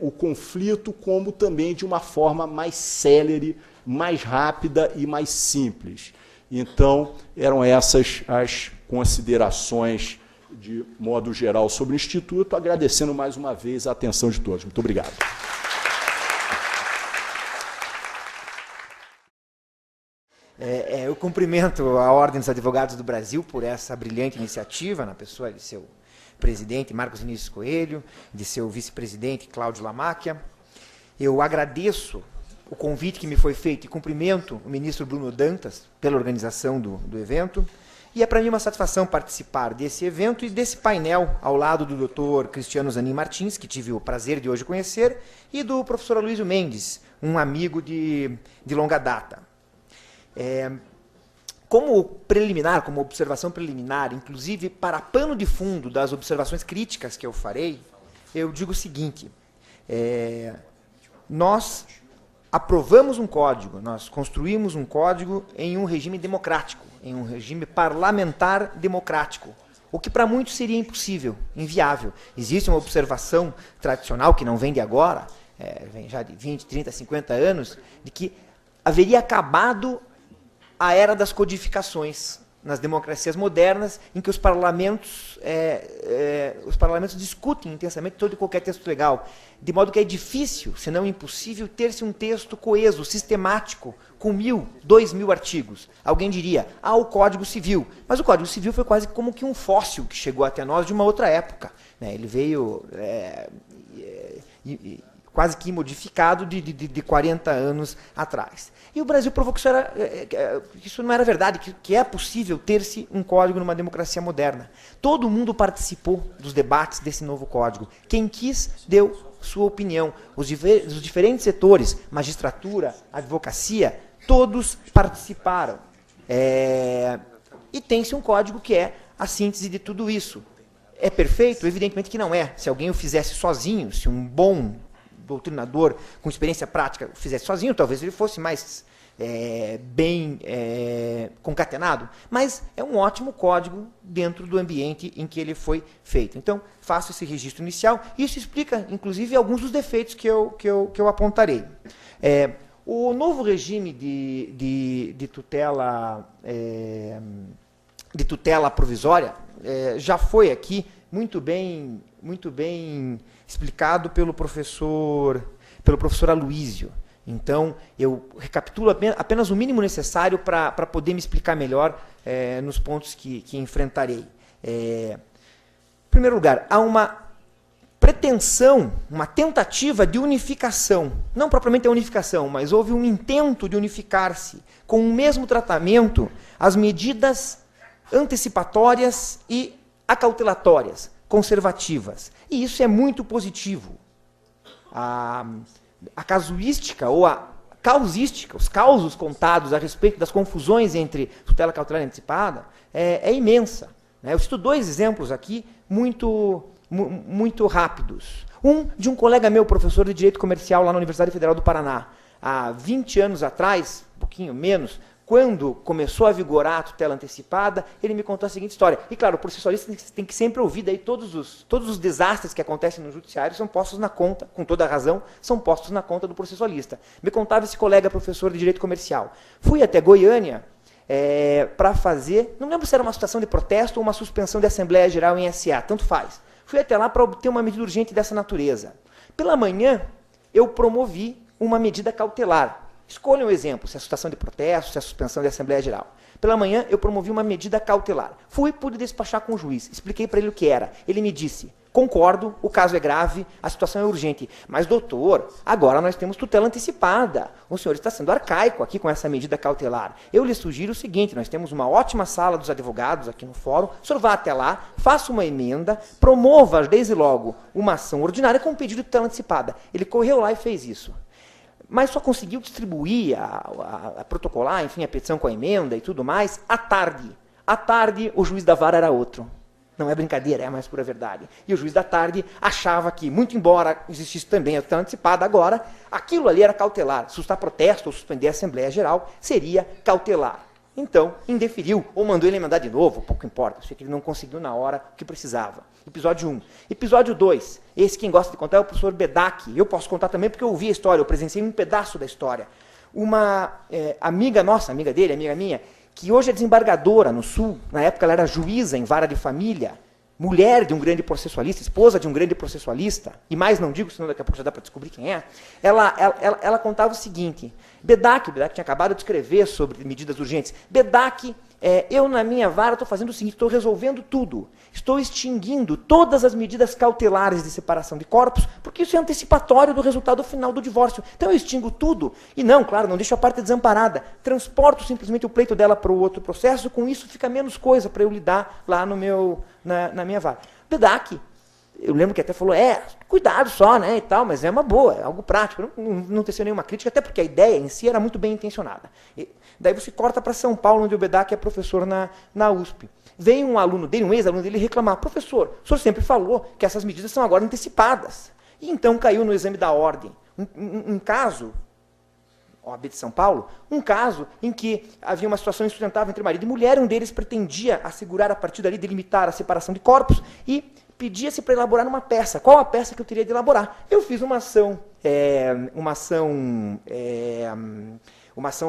o conflito, como também de uma forma mais célere, mais rápida e mais simples. Então, eram essas as considerações de modo geral sobre o Instituto, agradecendo mais uma vez a atenção de todos. Muito obrigado. Eu cumprimento a Ordem dos Advogados do Brasil por essa brilhante iniciativa, na pessoa de seu presidente Marcos Vinícius Coelho, de seu vice-presidente Cláudio Lamáquia. Eu agradeço o convite que me foi feito e cumprimento o ministro Bruno Dantas pela organização do evento. E é para mim uma satisfação participar desse evento e desse painel ao lado do Dr. Cristiano Zanin Martins, que tive o prazer de hoje conhecer, e do professor Aloysio Mendes, um amigo de longa data. Como preliminar, como observação preliminar, inclusive para pano de fundo das observações críticas que eu farei, eu digo o seguinte: nós aprovamos um código, nós construímos um código em um regime democrático, em um regime parlamentar democrático, o que para muitos seria impossível, inviável. Existe uma observação tradicional, que não vem de agora, vem já de 20, 30, 50 anos, de que haveria acabado a era das codificações nas democracias modernas, em que os parlamentos discutem intensamente todo e qualquer texto legal, de modo que é difícil, se não impossível, ter-se um texto coeso, sistemático, com 1.000, 2.000 artigos. Alguém diria, o Código Civil. Mas o Código Civil foi quase como que um fóssil que chegou até nós de uma outra época, né? Ele veio quase que modificado de 40 anos atrás. E o Brasil provou que isso não era verdade, que é possível ter-se um código numa democracia moderna. Todo mundo participou dos debates desse novo código. Quem quis, deu sua opinião. Os diferentes setores, magistratura, advocacia, todos participaram. E tem-se um código que é a síntese de tudo isso. É perfeito? Evidentemente que não é. Se alguém o fizesse sozinho, se um bom doutrinador com experiência prática o fizesse sozinho, talvez ele fosse mais bem concatenado, mas é um ótimo código dentro do ambiente em que ele foi feito. Então, faço esse registro inicial. Isso explica, inclusive, alguns dos defeitos que eu apontarei. O novo regime de tutela provisória já foi aqui muito bem explicado pelo professor Aloísio. Então, eu recapitulo apenas o mínimo necessário para poder me explicar melhor nos pontos que enfrentarei. Em primeiro lugar, há uma pretensão, uma tentativa de unificação. Não propriamente a unificação, mas houve um intento de unificar-se com o mesmo tratamento as medidas antecipatórias e acautelatórias, conservativas. E isso é muito positivo. A casuística ou a causística, os causos contados a respeito das confusões entre tutela cautelar e antecipada é imensa, né? Eu cito 2 exemplos aqui muito rápidos. Um de um colega meu, professor de Direito Comercial lá na Universidade Federal do Paraná. Há 20 anos atrás, um pouquinho menos, quando começou a vigorar a tutela antecipada, ele me contou a seguinte história. E, claro, o processualista tem que sempre ouvir, daí todos os desastres que acontecem no judiciário são postos na conta, com toda a razão, são postos na conta do processualista. Me contava esse colega professor de Direito Comercial. Fui até Goiânia para fazer, não lembro se era uma situação de protesto ou uma suspensão de Assembleia Geral em SA, tanto faz. Fui até lá para obter uma medida urgente dessa natureza. Pela manhã, eu promovi uma medida cautelar. Escolha um exemplo, se é a situação de protesto, se é a suspensão de Assembleia Geral. Pela manhã, eu promovi uma medida cautelar. Fui, pude despachar com o juiz. Expliquei para ele o que era. Ele me disse, concordo, o caso é grave, a situação é urgente. Mas, doutor, agora nós temos tutela antecipada. O senhor está sendo arcaico aqui com essa medida cautelar. Eu lhe sugiro o seguinte, nós temos uma ótima sala dos advogados aqui no fórum, o senhor vá até lá, faça uma emenda, promova, desde logo, uma ação ordinária com pedido de tutela antecipada. Ele correu lá e fez isso. Mas só conseguiu distribuir, a protocolar, enfim, a petição com a emenda e tudo mais, à tarde. À tarde, o juiz da vara era outro. Não é brincadeira, é a mais pura verdade. E o juiz da tarde achava que, muito embora existisse também a tutela antecipada, agora, aquilo ali era cautelar. Suscitar protesto ou suspender a Assembleia Geral seria cautelar. Então, indeferiu, ou mandou ele emendar de novo, pouco importa. Eu sei que ele não conseguiu na hora o que precisava. Episódio 1. Episódio 2. Esse quem gosta de contar é o professor Bedak. Eu posso contar também porque eu ouvi a história, eu presenciei um pedaço da história. Uma amiga nossa, amiga dele, amiga minha, que hoje é desembargadora no Sul, na época ela era juíza em vara de família, mulher de um grande processualista, esposa de um grande processualista, e mais não digo, senão daqui a pouco já dá para descobrir quem é, ela contava o seguinte, Bedak tinha acabado de escrever sobre medidas urgentes, Bedak, eu na minha vara estou fazendo o seguinte, estou resolvendo tudo, estou extinguindo todas as medidas cautelares de separação de corpos, porque isso é antecipatório do resultado final do divórcio. Então eu extingo tudo, e não, claro, não deixo a parte desamparada, transporto simplesmente o pleito dela para o outro processo, com isso fica menos coisa para eu lidar lá no na minha vara. Bedak, eu lembro que até falou, cuidado só, né, e tal, mas é uma boa, é algo prático, não teceu nenhuma crítica, até porque a ideia em si era muito bem intencionada. Daí você corta para São Paulo, onde o Bedak é professor na USP. Vem um aluno dele, um ex-aluno dele, reclamar, professor, o senhor sempre falou que essas medidas são agora antecipadas. E então caiu no exame da ordem. Um caso OAB de São Paulo, um caso em que havia uma situação insustentável entre marido e mulher, um deles pretendia assegurar a partir dali, delimitar a separação de corpos e pedia-se para elaborar uma peça. Qual a peça que eu teria de elaborar? Eu fiz uma ação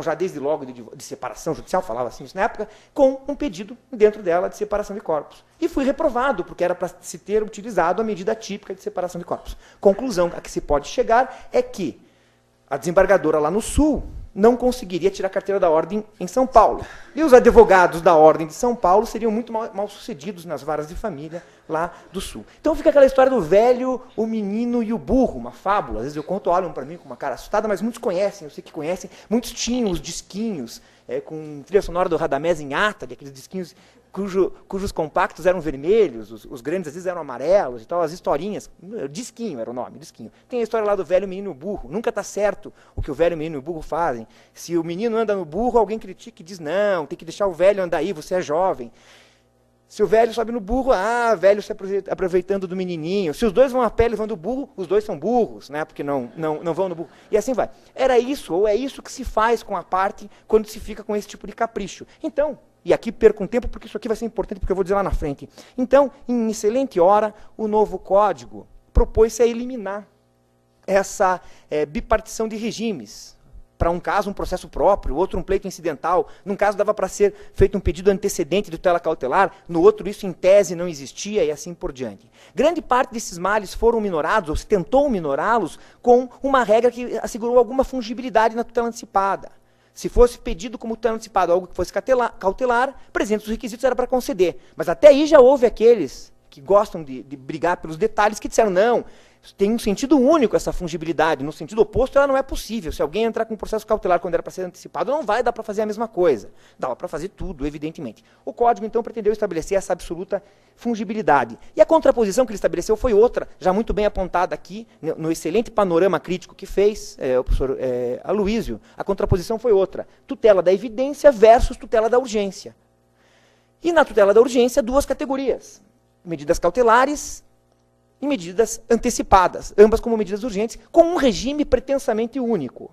já desde logo de separação judicial, falava assim isso na época, com um pedido dentro dela de separação de corpos. E fui reprovado, porque era para se ter utilizado a medida típica de separação de corpos. Conclusão a que se pode chegar é que a desembargadora lá no Sul não conseguiria tirar a carteira da ordem em São Paulo. E os advogados da ordem de São Paulo seriam muito mal sucedidos nas varas de família lá do Sul. Então fica aquela história do velho, o menino e o burro, uma fábula. Às vezes eu conto, olham para mim com uma cara assustada, mas muitos conhecem, eu sei que conhecem. Muitos tinham os disquinhos com trilha sonora do Radamés em ata, aqueles disquinhos cujos compactos eram vermelhos, os grandes às vezes eram amarelos e tal, as historinhas, disquinho era o nome, disquinho. Tem a história lá do velho menino e o burro, nunca está certo o que o velho menino e o burro fazem. Se o menino anda no burro, alguém critica e diz, não, tem que deixar o velho andar aí, você é jovem. Se o velho sobe no burro, velho se aproveitando do menininho. Se os dois vão a pé levando o burro, os dois são burros, né? Porque não vão no burro. E assim vai. Era isso, ou é isso que se faz com a parte quando se fica com esse tipo de capricho. Então, e aqui perco um tempo, porque isso aqui vai ser importante, porque eu vou dizer lá na frente. Então, em excelente hora, o novo código propôs-se a eliminar essa bipartição de regimes. Para um caso, um processo próprio, outro um pleito incidental. Num caso, dava para ser feito um pedido antecedente de tutela cautelar, no outro, isso em tese não existia, e assim por diante. Grande parte desses males foram minorados, ou se tentou minorá-los, com uma regra que assegurou alguma fungibilidade na tutela antecipada. Se fosse pedido como tutela antecipada algo que fosse cautelar, presentes os requisitos era para conceder. Mas até aí já houve aqueles que gostam de brigar pelos detalhes, que disseram, não, tem um sentido único essa fungibilidade, no sentido oposto ela não é possível. Se alguém entrar com um processo cautelar quando era para ser antecipado, não vai dar para fazer a mesma coisa. Dava para fazer tudo, evidentemente. O Código, então, pretendeu estabelecer essa absoluta fungibilidade. E a contraposição que ele estabeleceu foi outra, já muito bem apontada aqui, no excelente panorama crítico que fez o professor Aloísio. A contraposição foi outra, tutela da evidência versus tutela da urgência. E na tutela da urgência, duas categorias, medidas cautelares e medidas antecipadas, ambas como medidas urgentes, com um regime pretensamente único.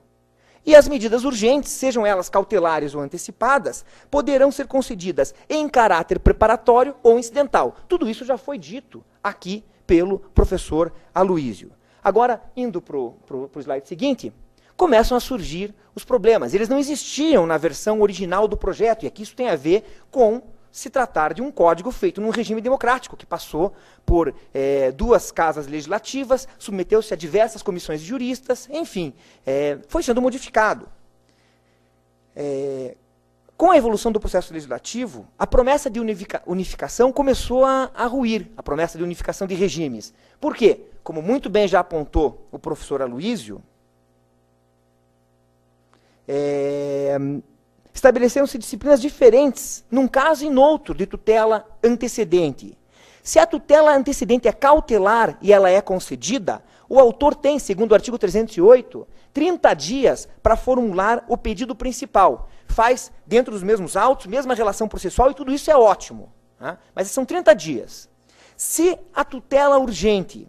E as medidas urgentes, sejam elas cautelares ou antecipadas, poderão ser concedidas em caráter preparatório ou incidental. Tudo isso já foi dito aqui pelo professor Aloísio. Agora, indo para o slide seguinte, começam a surgir os problemas. Eles não existiam na versão original do projeto, e aqui isso tem a ver com se tratar de um código feito num regime democrático, que passou por duas casas legislativas, submeteu-se a diversas comissões de juristas, enfim, foi sendo modificado. Com a evolução do processo legislativo, a promessa de unificação começou a ruir, a promessa de unificação de regimes. Por quê? Como muito bem já apontou o professor Aloísio, estabeleceram-se disciplinas diferentes, num caso e noutro, de tutela antecedente. Se a tutela antecedente é cautelar e ela é concedida, o autor tem, segundo o artigo 308, 30 dias para formular o pedido principal. Faz dentro dos mesmos autos, mesma relação processual, e tudo isso é ótimo. Né? Mas são 30 dias. Se a tutela urgente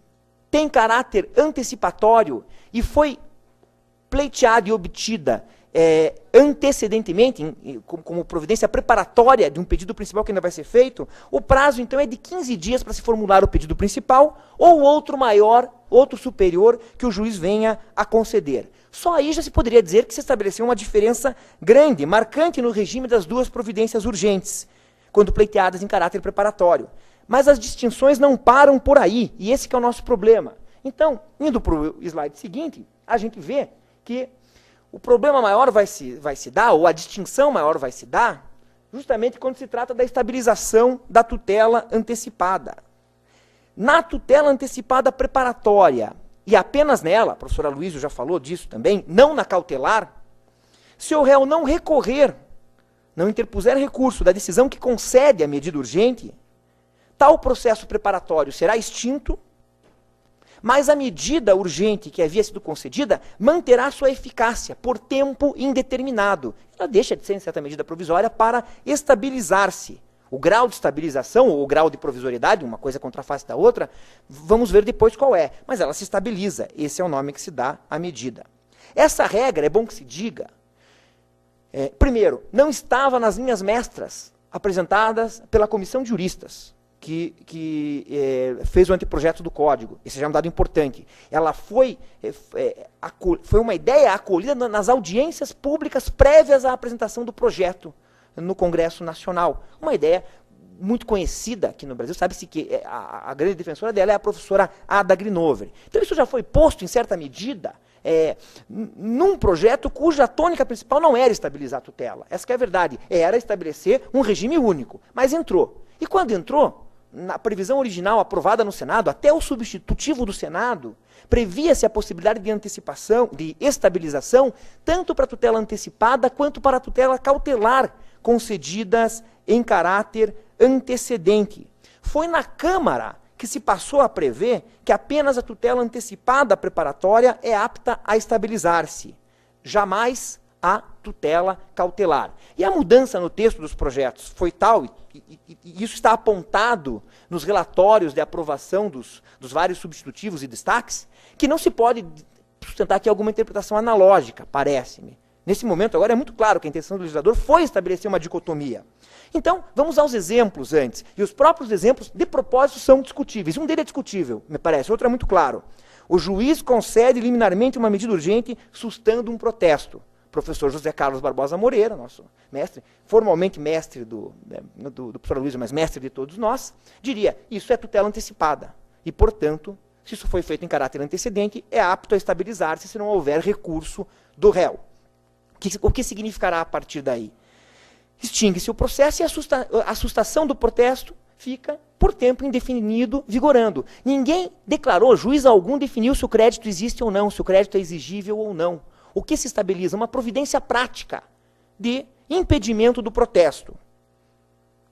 tem caráter antecipatório e foi pleiteada e obtida antecedentemente, como providência preparatória de um pedido principal que ainda vai ser feito, o prazo, então, é de 15 dias para se formular o pedido principal ou outro maior, outro superior, que o juiz venha a conceder. Só aí já se poderia dizer que se estabeleceu uma diferença grande, marcante no regime das duas providências urgentes, quando pleiteadas em caráter preparatório. Mas as distinções não param por aí, e esse que é o nosso problema. Então, indo para o slide seguinte, a gente vê que o problema maior vai se dar, ou a distinção maior vai se dar, justamente quando se trata da estabilização da tutela antecipada. Na tutela antecipada preparatória, e apenas nela, a professora Aloísio já falou disso também, não na cautelar, se o réu não recorrer, não interpuser recurso da decisão que concede a medida urgente, tal processo preparatório será extinto, mas a medida urgente que havia sido concedida manterá sua eficácia por tempo indeterminado. Ela deixa de ser, em certa medida, provisória para estabilizar-se. O grau de estabilização, ou o grau de provisoriedade, uma coisa contraface da outra, vamos ver depois qual é. Mas ela se estabiliza. Esse é o nome que se dá à medida. Essa regra, é bom que se diga, primeiro, não estava nas linhas mestras apresentadas pela comissão de juristas, que fez o anteprojeto do Código. Esse já é um dado importante. Ela foi uma ideia acolhida nas audiências públicas prévias à apresentação do projeto no Congresso Nacional. Uma ideia muito conhecida aqui no Brasil, sabe-se que a grande defensora dela é a professora Ada Grinover. Então isso já foi posto, em certa medida, num projeto cuja tônica principal não era estabilizar a tutela. Essa que é a verdade. Era estabelecer um regime único. Mas entrou. E quando entrou, na previsão original aprovada no Senado, até o substitutivo do Senado, previa-se a possibilidade de antecipação, de estabilização, tanto para a tutela antecipada quanto para a tutela cautelar, concedidas em caráter antecedente. Foi na Câmara que se passou a prever que apenas a tutela antecipada preparatória é apta a estabilizar-se, jamais a tutela cautelar. E a mudança no texto dos projetos foi tal, e isso está apontado nos relatórios de aprovação dos vários substitutivos e destaques, que não se pode sustentar aqui alguma interpretação analógica, parece-me. Nesse momento, agora, é muito claro que a intenção do legislador foi estabelecer uma dicotomia. Então, vamos aos exemplos antes. E os próprios exemplos, de propósito, são discutíveis. Um deles é discutível, me parece. Outro é muito claro. O juiz concede liminarmente uma medida urgente sustando um protesto. O professor José Carlos Barbosa Moreira, nosso mestre, formalmente mestre do professor Luiz, mas mestre de todos nós, diria, isso é tutela antecipada. E, portanto, se isso foi feito em caráter antecedente, é apto a estabilizar-se se não houver recurso do réu. O que significará a partir daí? Extingue-se o processo e a sustação do protesto fica, por tempo indefinido, vigorando. Ninguém declarou, juiz algum definiu se o crédito existe ou não, se o crédito é exigível ou não. O que se estabiliza? Uma providência prática de impedimento do protesto.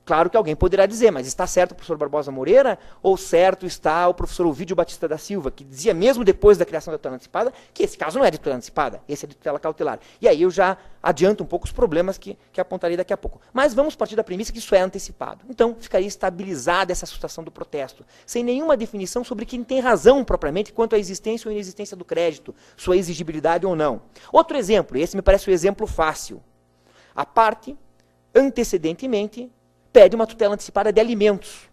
Claro que alguém poderá dizer, mas está certo o professor Barbosa Moreira ou certo está o professor Ovídio Batista da Silva, que dizia mesmo depois da criação da tutela antecipada que esse caso não é de tutela antecipada, esse é de tutela cautelar. E aí eu já adianto um pouco os problemas que apontarei daqui a pouco. Mas vamos partir da premissa que isso é antecipado. Então ficaria estabilizada essa sustação do protesto, sem nenhuma definição sobre quem tem razão propriamente quanto à existência ou inexistência do crédito, sua exigibilidade ou não. Outro exemplo, e esse me parece o exemplo fácil. A parte, antecedentemente, pede uma tutela antecipada de alimentos.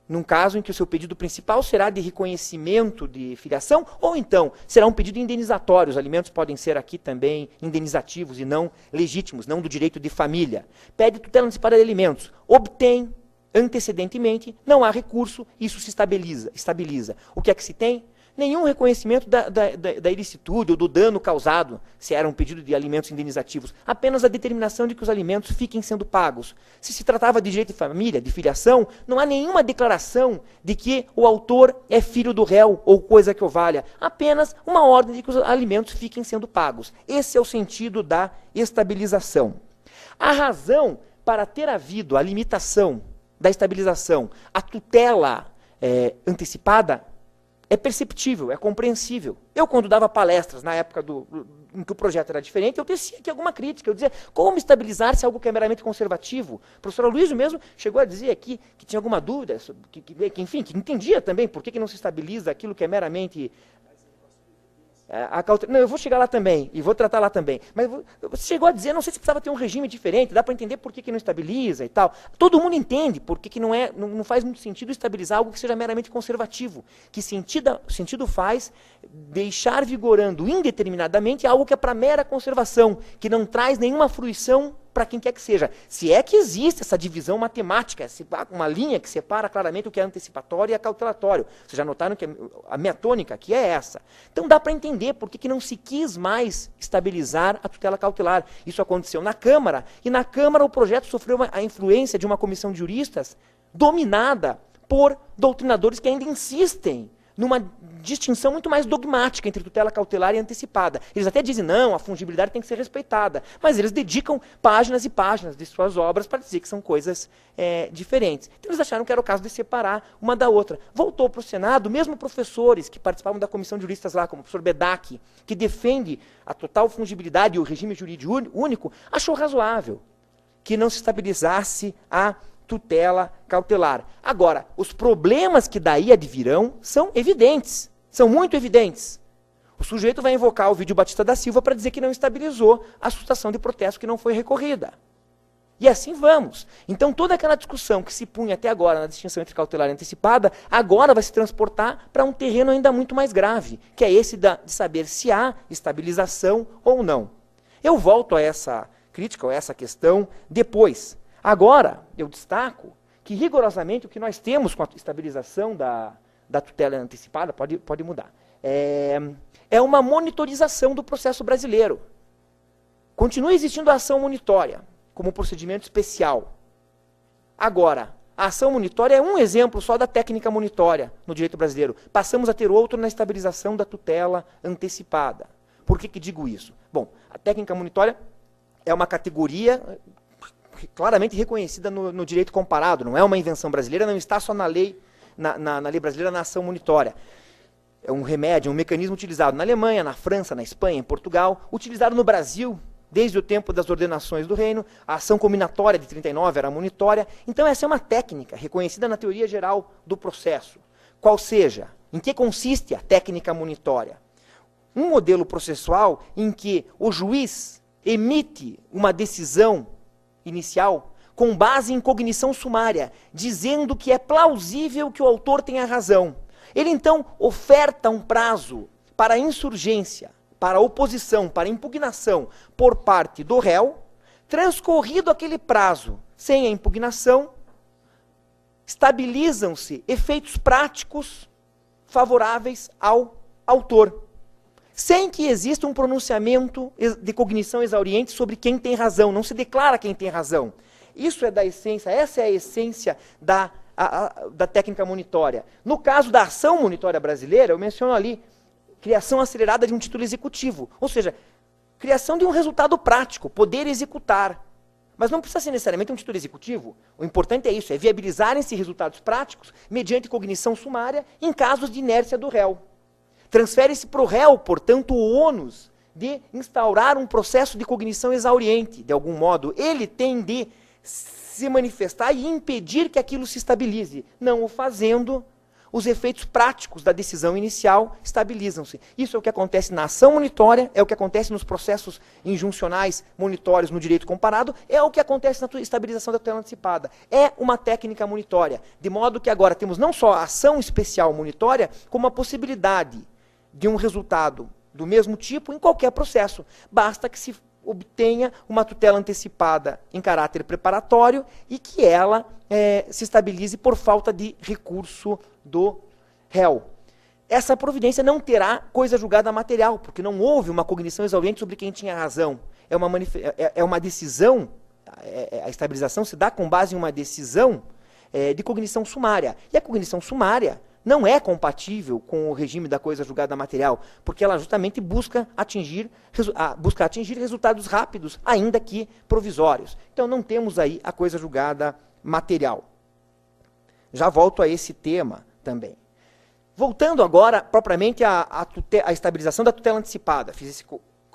Num caso em que o seu pedido principal será de reconhecimento de filiação, ou então será um pedido indenizatório. Os alimentos podem ser aqui também indenizativos e não legítimos, não do direito de família. Pede tutela antecipada de alimentos. Obtém antecedentemente, não há recurso, isso se estabiliza. O que é que se tem? Nenhum reconhecimento da ilicitude ou do dano causado, se era um pedido de alimentos indenizativos. Apenas a determinação de que os alimentos fiquem sendo pagos. Se se tratava de direito de família, de filiação, não há nenhuma declaração de que o autor é filho do réu ou coisa que o valha. Apenas uma ordem de que os alimentos fiquem sendo pagos. Esse é o sentido da estabilização. A razão para ter havido a limitação da estabilização, a tutela antecipada, é perceptível, é compreensível. Eu, quando dava palestras, na época em que o projeto era diferente, eu tecia aqui alguma crítica. Eu dizia, como estabilizar-se algo que é meramente conservativo? O professor Aloysio mesmo chegou a dizer aqui que tinha alguma dúvida, enfim, que entendia também por que não se estabiliza aquilo que é meramente... Não, eu vou chegar lá também, e vou tratar lá também. Mas você chegou a dizer, não sei se precisava ter um regime diferente, dá para entender por que não estabiliza e tal. Todo mundo entende por que não faz muito sentido estabilizar algo que seja meramente conservativo. Que sentido faz deixar vigorando indeterminadamente algo que é para mera conservação, que não traz nenhuma fruição para quem quer que seja. Se é que existe essa divisão matemática, uma linha que separa claramente o que é antecipatório e é cautelatório. Vocês já notaram que a minha tônica aqui é essa. Então dá para entender por que não se quis mais estabilizar a tutela cautelar. Isso aconteceu na Câmara, e na Câmara o projeto sofreu a influência de uma comissão de juristas dominada por doutrinadores que ainda insistem numa distinção muito mais dogmática entre tutela cautelar e antecipada. Eles até dizem, não, a fungibilidade tem que ser respeitada, mas eles dedicam páginas e páginas de suas obras para dizer que são coisas diferentes. Então eles acharam que era o caso de separar uma da outra. Voltou para o Senado, mesmo professores que participavam da comissão de juristas lá, como o professor Bedak, que defende a total fungibilidade e o regime jurídico único, achou razoável que não se estabilizasse a tutela cautelar. Agora, os problemas que daí advirão são evidentes, são muito evidentes. O sujeito vai invocar o vídeo Batista da Silva para dizer que não estabilizou a sustentação de protesto que não foi recorrida. E assim vamos. Então toda aquela discussão que se punha até agora na distinção entre cautelar e antecipada, agora vai se transportar para um terreno ainda muito mais grave, que é esse de saber se há estabilização ou não. Eu volto a essa crítica, ou a essa questão, depois. Agora, eu destaco que rigorosamente o que nós temos com a estabilização da tutela antecipada, pode mudar, é uma monitorização do processo brasileiro. Continua existindo a ação monitória, como procedimento especial. Agora, a ação monitória é um exemplo só da técnica monitória no direito brasileiro. Passamos a ter outro na estabilização da tutela antecipada. Por que digo isso? Bom, a técnica monitória é uma categoria claramente reconhecida no direito comparado, não é uma invenção brasileira, não está só na lei, na lei brasileira, na ação monitória. É um remédio, um mecanismo utilizado na Alemanha, na França, na Espanha, em Portugal, utilizado no Brasil desde o tempo das ordenações do reino. A ação combinatória de 39 era monitória. Então essa é uma técnica reconhecida na teoria geral do processo. Qual seja, em que consiste a técnica monitória? Um modelo processual em que o juiz emite uma decisão inicial com base em cognição sumária, dizendo que é plausível que o autor tenha razão. Ele então oferta um prazo para insurgência, para oposição, para impugnação por parte do réu. Transcorrido aquele prazo sem a impugnação, estabilizam-se efeitos práticos favoráveis ao autor, sem que exista um pronunciamento de cognição exauriente sobre quem tem razão. Não se declara quem tem razão. Isso é da essência, essa é a essência da técnica monitória. No caso da ação monitória brasileira, eu menciono ali criação acelerada de um título executivo, ou seja, criação de um resultado prático, poder executar. Mas não precisa ser necessariamente um título executivo. O importante é isso, é viabilizarem-se resultados práticos mediante cognição sumária em casos de inércia do réu. Transfere-se para o réu, portanto, o ônus de instaurar um processo de cognição exauriente, de algum modo. Ele tem de se manifestar e impedir que aquilo se estabilize. Não o fazendo, os efeitos práticos da decisão inicial estabilizam-se. Isso é o que acontece na ação monitória, é o que acontece nos processos injuncionais monitórios no direito comparado, é o que acontece na estabilização da tutela antecipada. É uma técnica monitória, de modo que agora temos não só a ação especial monitória, como a possibilidade de um resultado do mesmo tipo em qualquer processo. Basta que se obtenha uma tutela antecipada em caráter preparatório e que ela se estabilize por falta de recurso do réu. Essa providência não terá coisa julgada material, porque não houve uma cognição exauriente sobre quem tinha razão. É uma decisão, a estabilização se dá com base em uma decisão de cognição sumária. E a cognição sumária não é compatível com o regime da coisa julgada material, porque ela justamente busca atingir resultados rápidos, ainda que provisórios. Então não temos aí a coisa julgada material. Já volto a esse tema também. Voltando agora, propriamente, à estabilização da tutela antecipada. Fiz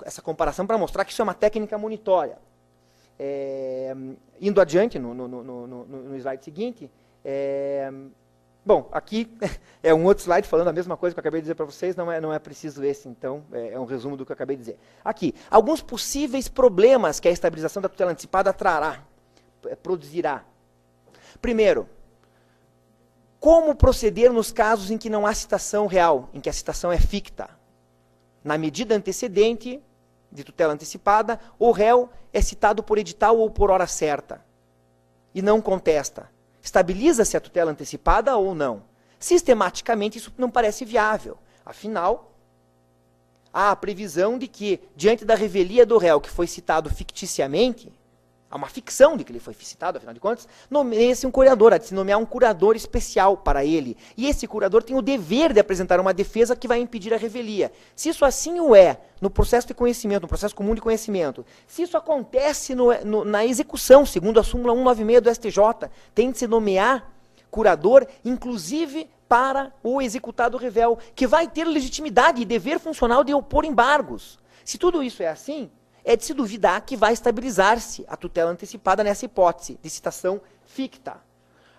essa comparação para mostrar que isso é uma técnica monitória. Indo adiante, no slide seguinte, bom, aqui é um outro slide falando a mesma coisa que eu acabei de dizer para vocês, não é preciso esse, então, é um resumo do que eu acabei de dizer. Aqui, alguns possíveis problemas que a estabilização da tutela antecipada produzirá. Primeiro, como proceder nos casos em que não há citação real, em que a citação é ficta? Na medida antecedente de tutela antecipada, o réu é citado por edital ou por hora certa e não contesta. Estabiliza-se a tutela antecipada ou não? Sistematicamente, isso não parece viável. Afinal, há a previsão de que, diante da revelia do réu que foi citado ficticiamente, há uma ficção de que ele foi citado, afinal de contas, nomeia-se um curador, há de se nomear um curador especial para ele. E esse curador tem o dever de apresentar uma defesa que vai impedir a revelia. Se isso assim o é, no processo de conhecimento, no processo comum de conhecimento, se isso acontece na execução, segundo a súmula 196 do STJ, tem de se nomear curador, inclusive para o executado revel, que vai ter legitimidade e dever funcional de opor embargos. Se tudo isso é assim, é de se duvidar que vai estabilizar-se a tutela antecipada nessa hipótese de citação ficta.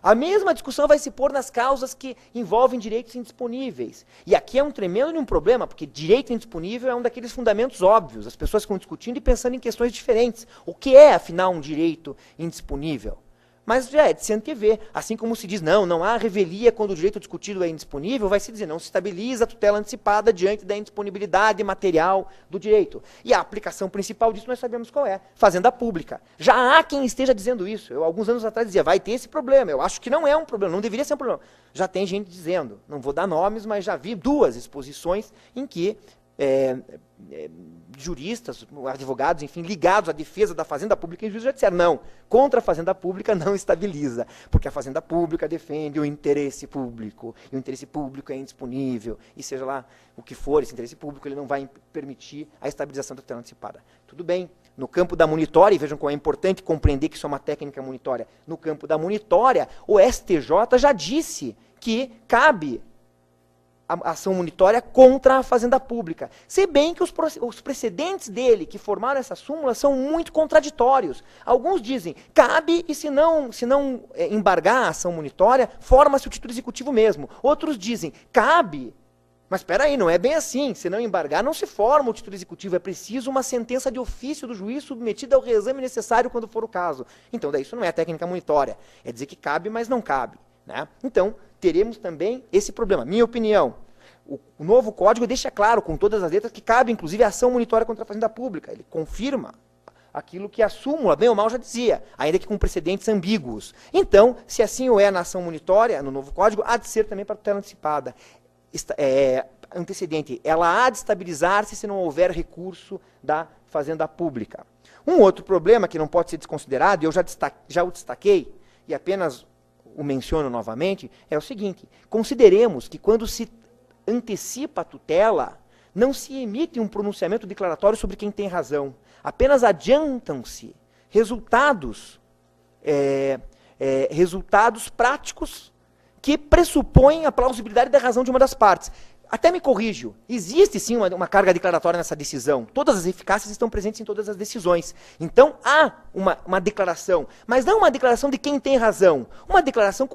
A mesma discussão vai se pôr nas causas que envolvem direitos indisponíveis. E aqui é um tremendo problema, porque direito indisponível é um daqueles fundamentos óbvios. As pessoas ficam discutindo e pensando em questões diferentes. O que é, afinal, um direito indisponível? Mas já é de se antever. Assim como se diz, não há revelia quando o direito discutido é indisponível, vai se dizer, não se estabiliza a tutela antecipada diante da indisponibilidade material do direito. E a aplicação principal disso nós sabemos qual é, fazenda pública. Já há quem esteja dizendo isso. Eu, alguns anos atrás, dizia, vai ter esse problema. Eu acho que não é um problema, não deveria ser um problema. Já tem gente dizendo, não vou dar nomes, mas já vi 2 exposições em que juristas, advogados, enfim, ligados à defesa da fazenda pública em juízo já disseram, não, contra a fazenda pública não estabiliza, porque a fazenda pública defende o interesse público, e o interesse público é indisponível, e seja lá o que for, esse interesse público ele não vai permitir a estabilização da tutela antecipada. Tudo bem, no campo da monitória, e vejam como é importante compreender que isso é uma técnica monitória, no campo da monitória, o STJ já disse que cabe a ação monitória contra a fazenda pública. Se bem que os precedentes dele, que formaram essa súmula, são muito contraditórios. Alguns dizem, cabe e se não embargar a ação monitória, forma-se o título executivo mesmo. Outros dizem, cabe, mas espera aí, não é bem assim. Se não embargar, não se forma o título executivo. É preciso uma sentença de ofício do juiz submetida ao reexame necessário quando for o caso. Então, daí isso não é técnica monitória. É dizer que cabe, mas não cabe. Né? Então, teremos também esse problema. Minha opinião, o novo código deixa claro, com todas as letras, que cabe, inclusive, a ação monitória contra a fazenda pública. Ele confirma aquilo que a súmula, bem ou mal, já dizia, ainda que com precedentes ambíguos. Então, se assim o é na ação monitória, no novo código, há de ser também para a tutela antecipada. Antecedente, ela há de estabilizar-se se não houver recurso da fazenda pública. Um outro problema que não pode ser desconsiderado, e eu já o destaquei, e apenas o menciono novamente, é o seguinte, consideremos que quando se antecipa a tutela, não se emite um pronunciamento declaratório sobre quem tem razão. Apenas adiantam-se resultados práticos que pressupõem a plausibilidade da razão de uma das partes. Até me corrijo, existe sim uma carga declaratória nessa decisão. Todas as eficácias estão presentes em todas as decisões. Então há uma declaração, mas não uma declaração de quem tem razão. Uma declaração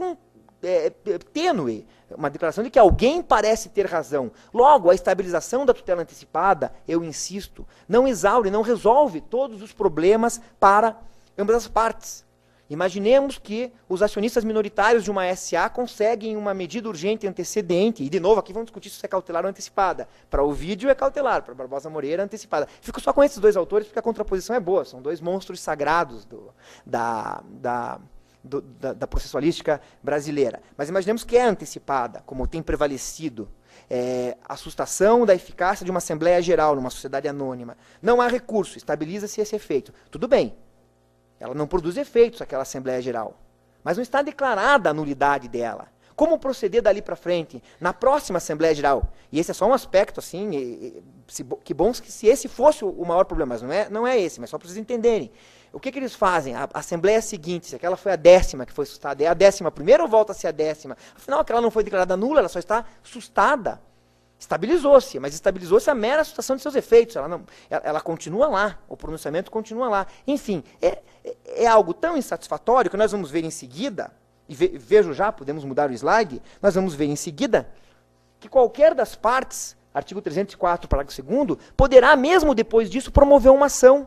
tênue, uma declaração de que alguém parece ter razão. Logo, a estabilização da tutela antecipada, eu insisto, não exaure, não resolve todos os problemas para ambas as partes. Imaginemos que os acionistas minoritários de uma SA conseguem uma medida urgente antecedente, e de novo aqui vamos discutir se é cautelar ou antecipada. Para o vídeo é cautelar, para Barbosa Moreira é antecipada. Fico só com esses 2 autores porque a contraposição é boa, são 2 monstros sagrados da processualística brasileira. Mas imaginemos que é antecipada, como tem prevalecido a sustação da eficácia de uma Assembleia Geral numa sociedade anônima. Não há recurso, estabiliza-se esse efeito. Tudo bem. Ela não produz efeitos, aquela Assembleia Geral. Mas não está declarada a nulidade dela. Como proceder dali para frente? Na próxima Assembleia Geral. E esse é só um aspecto, assim, que bom se esse fosse o maior problema, mas não é esse, mas só para vocês entenderem. O que eles fazem? A Assembleia seguinte, se aquela foi a 10ª que foi sustada, é a 11ª ou volta a ser a 10ª? Afinal, aquela não foi declarada nula, ela só está sustada. Estabilizou-se, mas estabilizou-se a mera sustação de seus efeitos. Ela continua lá, o pronunciamento continua lá. Enfim, é algo tão insatisfatório que nós vamos ver em seguida, e vejo já, podemos mudar o slide, nós vamos ver em seguida que qualquer das partes, artigo 304, parágrafo 2º, poderá, mesmo depois disso, promover uma ação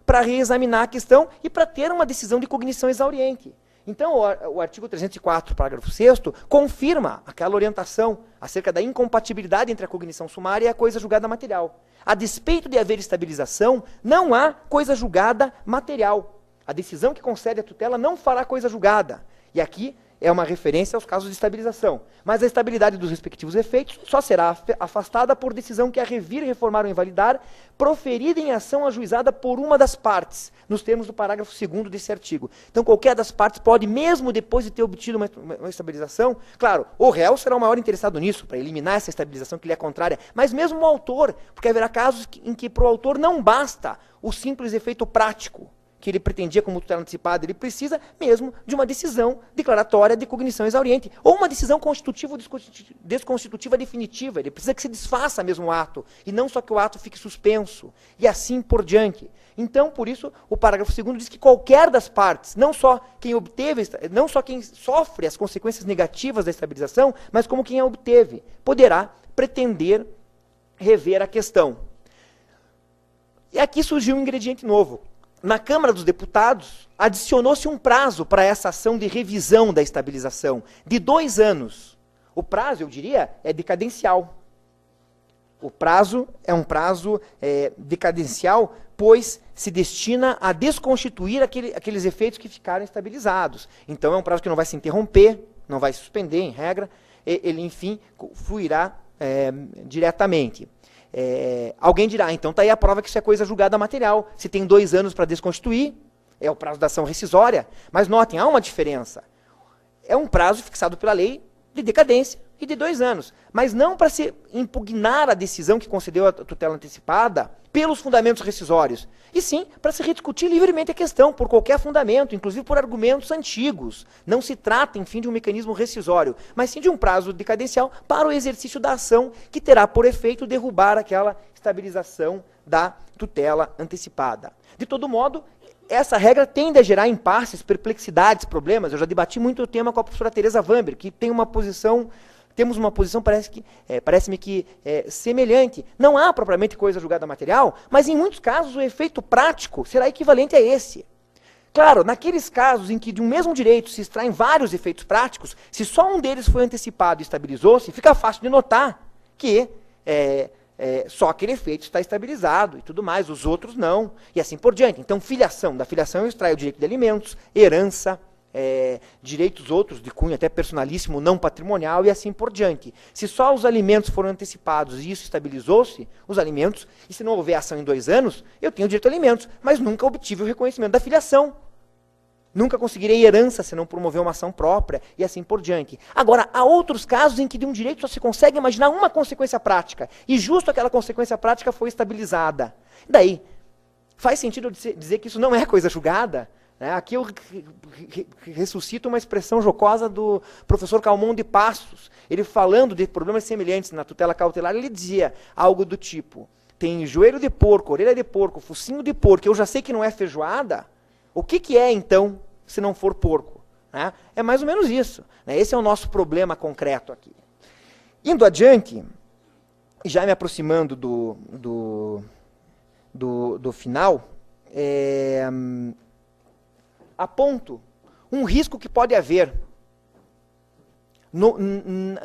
para reexaminar a questão e para ter uma decisão de cognição exauriente. Então, o artigo 304, parágrafo 6º, confirma aquela orientação acerca da incompatibilidade entre a cognição sumária e a coisa julgada material. A despeito de haver estabilização, não há coisa julgada material. A decisão que concede a tutela não fará coisa julgada. E aqui é uma referência aos casos de estabilização. Mas a estabilidade dos respectivos efeitos só será afastada por decisão que a revir, reformar ou invalidar, proferida em ação ajuizada por uma das partes, nos termos do parágrafo 2º desse artigo. Então, qualquer das partes pode, mesmo depois de ter obtido uma estabilização, claro, o réu será o maior interessado nisso, para eliminar essa estabilização que lhe é contrária, mas mesmo o autor, porque haverá casos em que para o autor não basta o simples efeito prático que ele pretendia como tutela antecipada, ele precisa mesmo de uma decisão declaratória de cognição exauriente, ou uma decisão constitutiva ou desconstitutiva definitiva. Ele precisa que se desfaça mesmo o ato, e não só que o ato fique suspenso, e assim por diante. Então, por isso, o parágrafo 2º diz que qualquer das partes, não só quem sofre as consequências negativas da estabilização, mas como quem a obteve, poderá pretender rever a questão. E aqui surgiu um ingrediente novo. Na Câmara dos Deputados, adicionou-se um prazo para essa ação de revisão da estabilização, de 2 anos. O prazo, eu diria, é decadencial. O prazo é um prazo decadencial, pois se destina a desconstituir aqueles efeitos que ficaram estabilizados. Então é um prazo que não vai se interromper, não vai se suspender, em regra, ele, enfim, fluirá diretamente. Alguém dirá, então está aí a prova que isso é coisa julgada material. Se tem 2 anos para desconstituir, é o prazo da ação rescisória. Mas notem, há uma diferença. É um prazo fixado pela lei de decadência e de 2 anos. Mas não para se impugnar a decisão que concedeu a tutela antecipada pelos fundamentos rescisórios. E sim para se rediscutir livremente a questão, por qualquer fundamento, inclusive por argumentos antigos. Não se trata, enfim, de um mecanismo rescisório, mas sim de um prazo decadencial para o exercício da ação que terá por efeito derrubar aquela estabilização da tutela antecipada. De todo modo, essa regra tende a gerar impasses, perplexidades, problemas. Eu já debati muito o tema com a professora Teresa Wamber, que tem uma posição... Temos uma posição, parece-me que semelhante. Não há propriamente coisa julgada material, mas em muitos casos o efeito prático será equivalente a esse. Claro, naqueles casos em que de um mesmo direito se extraem vários efeitos práticos, se só um deles foi antecipado e estabilizou-se, fica fácil de notar que só aquele efeito está estabilizado e tudo mais, os outros não, e assim por diante. Então, filiação. Da filiação eu extraio o direito de alimentos, herança, direitos outros de cunho até personalíssimo, não patrimonial e assim por diante. Se só os alimentos foram antecipados e isso estabilizou-se, os alimentos, e se não houver ação em 2 anos, eu tenho direito a alimentos, mas nunca obtive o reconhecimento da filiação. Nunca conseguirei herança se não promover uma ação própria e assim por diante. Agora, há outros casos em que de um direito só se consegue imaginar uma consequência prática, e justo aquela consequência prática foi estabilizada. Daí, faz sentido dizer que isso não é coisa julgada? Aqui eu ressuscito uma expressão jocosa do professor Calmon de Passos. Ele falando de problemas semelhantes na tutela cautelar, ele dizia algo do tipo, tem joelho de porco, orelha de porco, focinho de porco, eu já sei que não é feijoada, o que é então, se não for porco? É mais ou menos isso. Esse é o nosso problema concreto aqui. Indo adiante, já me aproximando do final, aponto um risco que pode haver.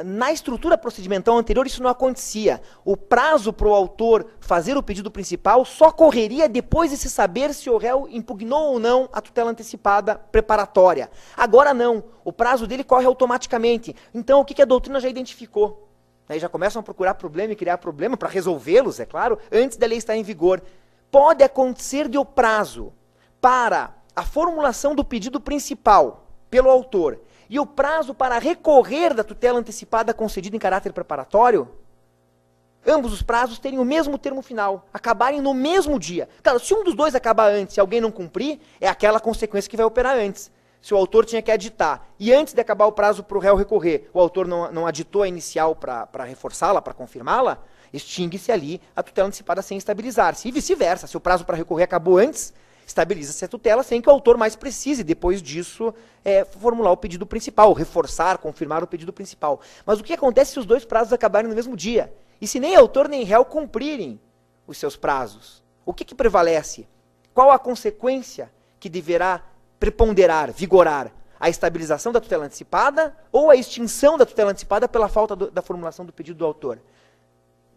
Na estrutura procedimental anterior isso não acontecia. O prazo para o autor fazer o pedido principal só correria depois de se saber se o réu impugnou ou não a tutela antecipada preparatória. Agora não, o prazo dele corre automaticamente. Então o que a doutrina já identificou? Aí já começam a procurar problema e criar problema para resolvê-los, é claro, antes da lei estar em vigor. Pode acontecer de o prazo para a formulação do pedido principal pelo autor e o prazo para recorrer da tutela antecipada concedida em caráter preparatório, ambos os prazos terem o mesmo termo final, acabarem no mesmo dia. Claro, se um dos dois acabar antes e alguém não cumprir, é aquela consequência que vai operar antes. Se o autor tinha que aditar e antes de acabar o prazo para o réu recorrer, o autor não aditou a inicial para reforçá-la, para confirmá-la, extingue-se ali a tutela antecipada sem estabilizar-se. E vice-versa, se o prazo para recorrer acabou antes, estabiliza-se a tutela sem que o autor mais precise, depois disso, formular o pedido principal, reforçar, confirmar o pedido principal. Mas o que acontece se os dois prazos acabarem no mesmo dia? E se nem autor nem réu cumprirem os seus prazos? O que prevalece? Qual a consequência que deverá preponderar, vigorar? A estabilização da tutela antecipada ou a extinção da tutela antecipada pela falta da formulação do pedido do autor?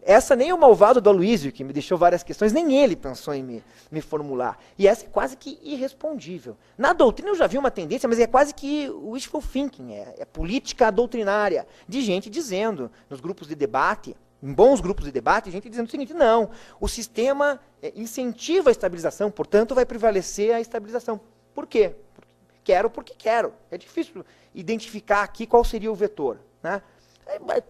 Essa nem o malvado do Aloysio, que me deixou várias questões, nem ele pensou em me formular. E essa é quase que irrespondível. Na doutrina eu já vi uma tendência, mas é quase que wishful thinking, é política doutrinária, de gente dizendo, nos grupos de debate, em bons grupos de debate, gente dizendo o seguinte, não, o sistema incentiva a estabilização, portanto vai prevalecer a estabilização. Por quê? Quero porque quero. É difícil identificar aqui qual seria o vetor, né?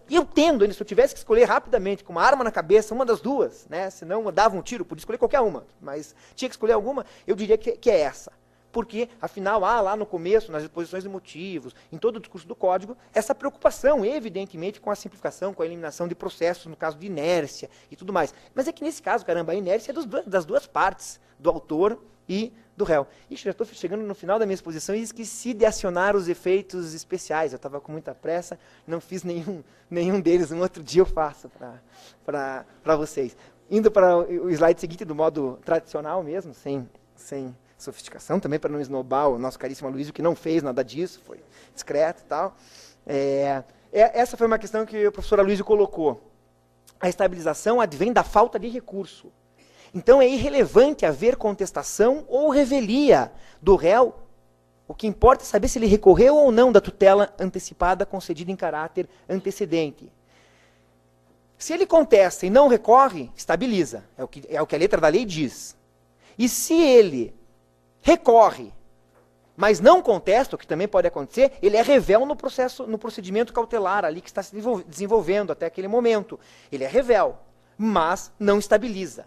Eu tendo, se eu tivesse que escolher rapidamente, com uma arma na cabeça, uma das duas, né? Senão eu dava um tiro, podia escolher qualquer uma, mas tinha que escolher alguma, eu diria que é essa. Porque, afinal, há lá no começo, nas exposições de motivos, em todo o discurso do Código, essa preocupação, evidentemente, com a simplificação, com a eliminação de processos, no caso de inércia e tudo mais. Mas é que, nesse caso, caramba, a inércia é das duas partes, do autor e do réu. Ixi, já estou chegando no final da minha exposição e esqueci de acionar os efeitos especiais. Eu estava com muita pressa, não fiz nenhum deles. Um outro dia eu faço para vocês. Indo para o slide seguinte, do modo tradicional mesmo, sem sofisticação, também para não esnobar o nosso caríssimo Aloysio, que não fez nada disso, foi discreto e tal. Essa foi uma questão que o professor Aloysio colocou. A estabilização advém da falta de recurso. Então é irrelevante haver contestação ou revelia do réu. O que importa é saber se ele recorreu ou não da tutela antecipada concedida em caráter antecedente. Se ele contesta e não recorre, estabiliza. É o que a letra da lei diz. E se ele recorre, mas não contesta, o que também pode acontecer, ele é revel no procedimento cautelar ali que está se desenvolvendo até aquele momento. Ele é revel, mas não estabiliza.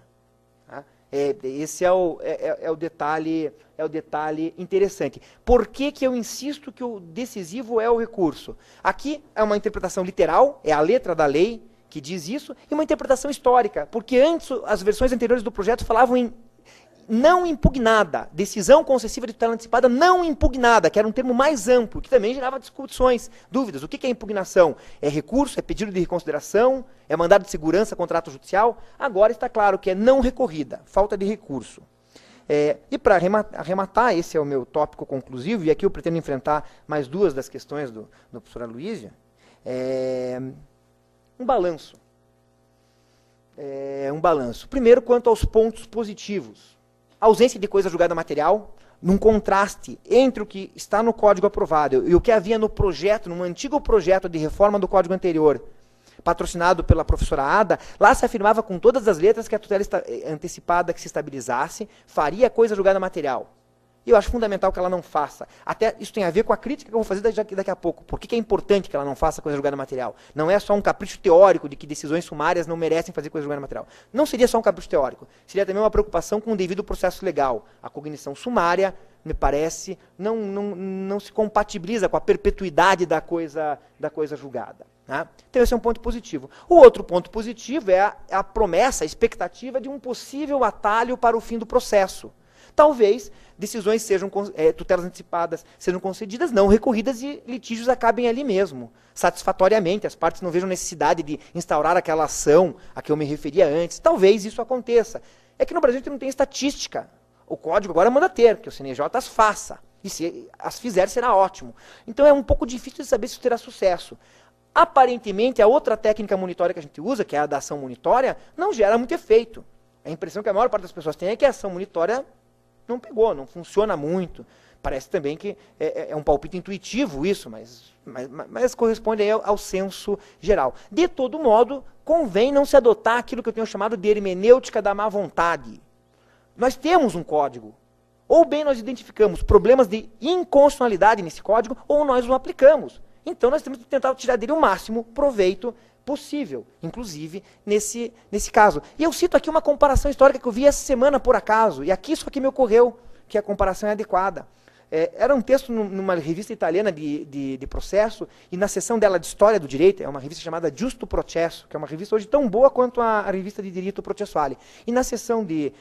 Tá? Esse é o detalhe interessante. Por que eu insisto que o decisivo é o recurso? Aqui é uma interpretação literal, é a letra da lei que diz isso, e uma interpretação histórica, porque antes as versões anteriores do projeto falavam em não impugnada, decisão concessiva de tutela antecipada não impugnada, que era um termo mais amplo, que também gerava discussões, dúvidas. O que é impugnação? É recurso, é pedido de reconsideração, é mandado de segurança, contrato judicial? Agora está claro que é não recorrida, falta de recurso. E para arrematar, esse é o meu tópico conclusivo, e aqui eu pretendo enfrentar mais duas das questões do professor Aloysio, um balanço. Um balanço. Primeiro, quanto aos pontos positivos. A ausência de coisa julgada material, num contraste entre o que está no código aprovado e o que havia no projeto, num antigo projeto de reforma do código anterior, patrocinado pela professora Ada, lá se afirmava com todas as letras que a tutela antecipada que se estabilizasse faria coisa julgada material. E eu acho fundamental que ela não faça. Até isso tem a ver com a crítica que eu vou fazer daqui a pouco. Por que é importante que ela não faça coisa julgada material? Não é só um capricho teórico de que decisões sumárias não merecem fazer coisa julgada material. Não seria só um capricho teórico. Seria também uma preocupação com o devido processo legal. A cognição sumária, me parece, não se compatibiliza com a perpetuidade da coisa julgada. Né? Então esse é um ponto positivo. O outro ponto positivo é a promessa, a expectativa de um possível atalho para o fim do processo. Talvez decisões tutelas antecipadas sejam concedidas, não recorridas e litígios acabem ali mesmo, satisfatoriamente. As partes não vejam necessidade de instaurar aquela ação a que eu me referia antes. Talvez isso aconteça. É que no Brasil a gente não tem estatística. O código agora manda ter, que o CNJ as faça. E se as fizer, será ótimo. Então é um pouco difícil de saber se isso terá sucesso. Aparentemente, a outra técnica monitória que a gente usa, que é a da ação monitória, não gera muito efeito. A impressão que a maior parte das pessoas tem é que a ação monitória não pegou, não funciona muito. Parece também que é um palpite intuitivo isso, mas corresponde aí ao senso geral. De todo modo, convém não se adotar aquilo que eu tenho chamado de hermenêutica da má vontade. Nós temos um código. Ou bem nós identificamos problemas de inconstitucionalidade nesse código, ou nós o aplicamos. Então nós temos que tentar tirar dele o máximo proveito possível, inclusive nesse caso. E eu cito aqui uma comparação histórica que eu vi essa semana por acaso, e aqui isso aqui me ocorreu, que a comparação é adequada. Era um texto numa revista italiana de processo, e na seção dela de História do Direito, é uma revista chamada Giusto Processo, que é uma revista hoje tão boa quanto a revista de Direito Processuale. E na seção de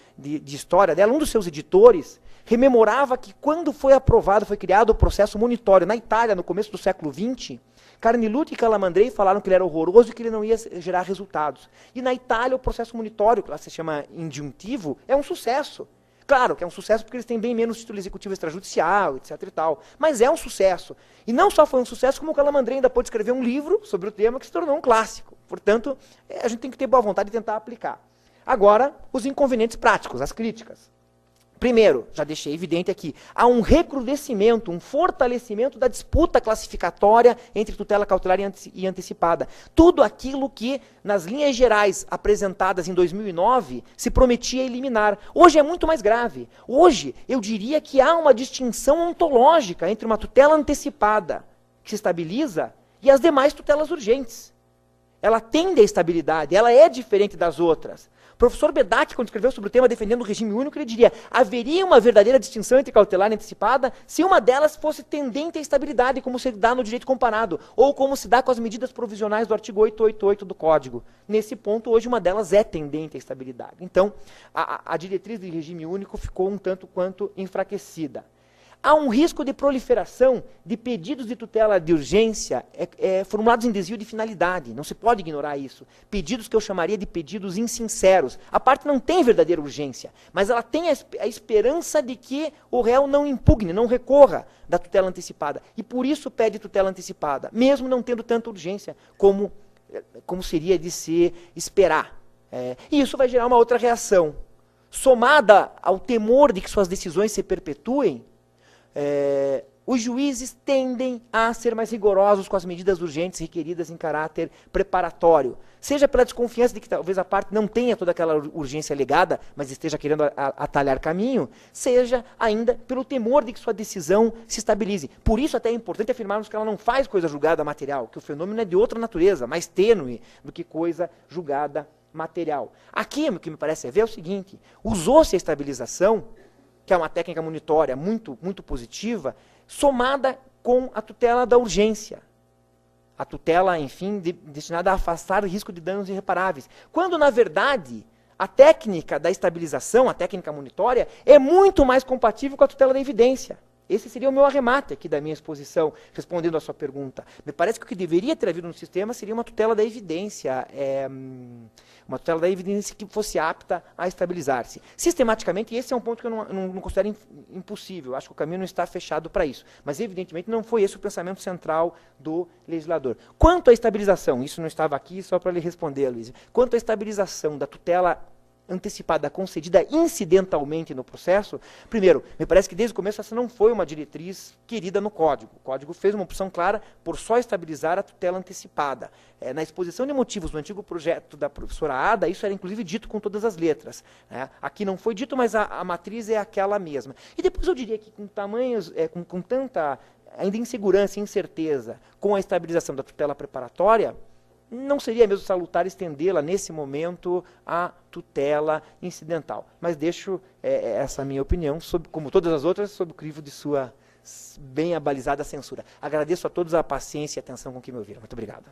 História dela, um dos seus editores rememorava que quando foi aprovado, foi criado o processo monitório na Itália, no começo do século XX, Carniluti e Calamandrei falaram que ele era horroroso e que ele não ia gerar resultados. E na Itália o processo monitório, que lá se chama indjuntivo, é um sucesso. Claro que é um sucesso porque eles têm bem menos título executivo extrajudicial, etc. e tal. Mas é um sucesso. E não só foi um sucesso, como o Calamandrei ainda pôde escrever um livro sobre o tema que se tornou um clássico. Portanto, a gente tem que ter boa vontade de tentar aplicar. Agora, os inconvenientes práticos, as críticas. Primeiro, já deixei evidente aqui, há um recrudescimento, um fortalecimento da disputa classificatória entre tutela cautelar e antecipada. Tudo aquilo que, nas linhas gerais apresentadas em 2009, se prometia eliminar. Hoje é muito mais grave. Hoje, eu diria que há uma distinção ontológica entre uma tutela antecipada, que se estabiliza, e as demais tutelas urgentes. ela tende à estabilidade, ela é diferente das outras. O professor Bedak, quando escreveu sobre o tema defendendo o regime único, ele diria: haveria uma verdadeira distinção entre cautelar e antecipada se uma delas fosse tendente à estabilidade, como se dá no direito comparado, ou como se dá com as medidas provisionais do artigo 888 do Código. Nesse ponto, hoje, uma delas é tendente à estabilidade. Então, a diretriz de regime único ficou um tanto quanto enfraquecida. Há um risco de proliferação de pedidos de tutela de urgência formulados em desvio de finalidade. Não se pode ignorar isso. Pedidos que eu chamaria de pedidos insinceros. A parte não tem verdadeira urgência, mas ela tem a esperança de que o réu não impugne, não recorra da tutela antecipada. E por isso pede tutela antecipada, mesmo não tendo tanta urgência como seria de se esperar. E isso vai gerar uma outra reação. Somada ao temor de que suas decisões se perpetuem, os juízes tendem a ser mais rigorosos com as medidas urgentes requeridas em caráter preparatório. Seja pela desconfiança de que talvez a parte não tenha toda aquela urgência alegada, mas esteja querendo atalhar caminho, seja ainda pelo temor de que sua decisão se estabilize. Por isso até é importante afirmarmos que ela não faz coisa julgada material, que o fenômeno é de outra natureza, mais tênue do que coisa julgada material. Aqui, o que me parece ver é o seguinte: usou-se a estabilização, que é uma técnica munitória muito, muito positiva, somada com a tutela da urgência. A tutela, enfim, destinada a afastar o risco de danos irreparáveis. Quando, na verdade, a técnica da estabilização, a técnica munitória, é muito mais compatível com a tutela da evidência. Esse seria o meu arremate aqui da minha exposição, respondendo à sua pergunta. Me parece que o que deveria ter havido no sistema seria uma tutela da evidência, uma tutela da evidência que fosse apta a estabilizar-se. Sistematicamente, esse é um ponto que eu não considero impossível, acho que o caminho não está fechado para isso. Mas, evidentemente, não foi esse o pensamento central do legislador. Quanto à estabilização, isso não estava aqui só para lhe responder, Luiz. Quanto à estabilização da tutela antecipada concedida incidentalmente no processo, primeiro, me parece que desde o começo essa não foi uma diretriz querida no Código. O Código fez uma opção clara por só estabilizar a tutela antecipada. Na exposição de motivos do antigo projeto da professora Ada, isso era inclusive dito com todas as letras. Aqui não foi dito, mas a matriz é aquela mesma. E depois eu diria que com tanta ainda insegurança e incerteza com a estabilização da tutela preparatória, não seria mesmo salutar estendê-la, nesse momento, à tutela incidental. Mas deixo essa minha opinião, como todas as outras, sob o crivo de sua bem abalizada censura. Agradeço a todos a paciência e a atenção com que me ouviram. Muito obrigado.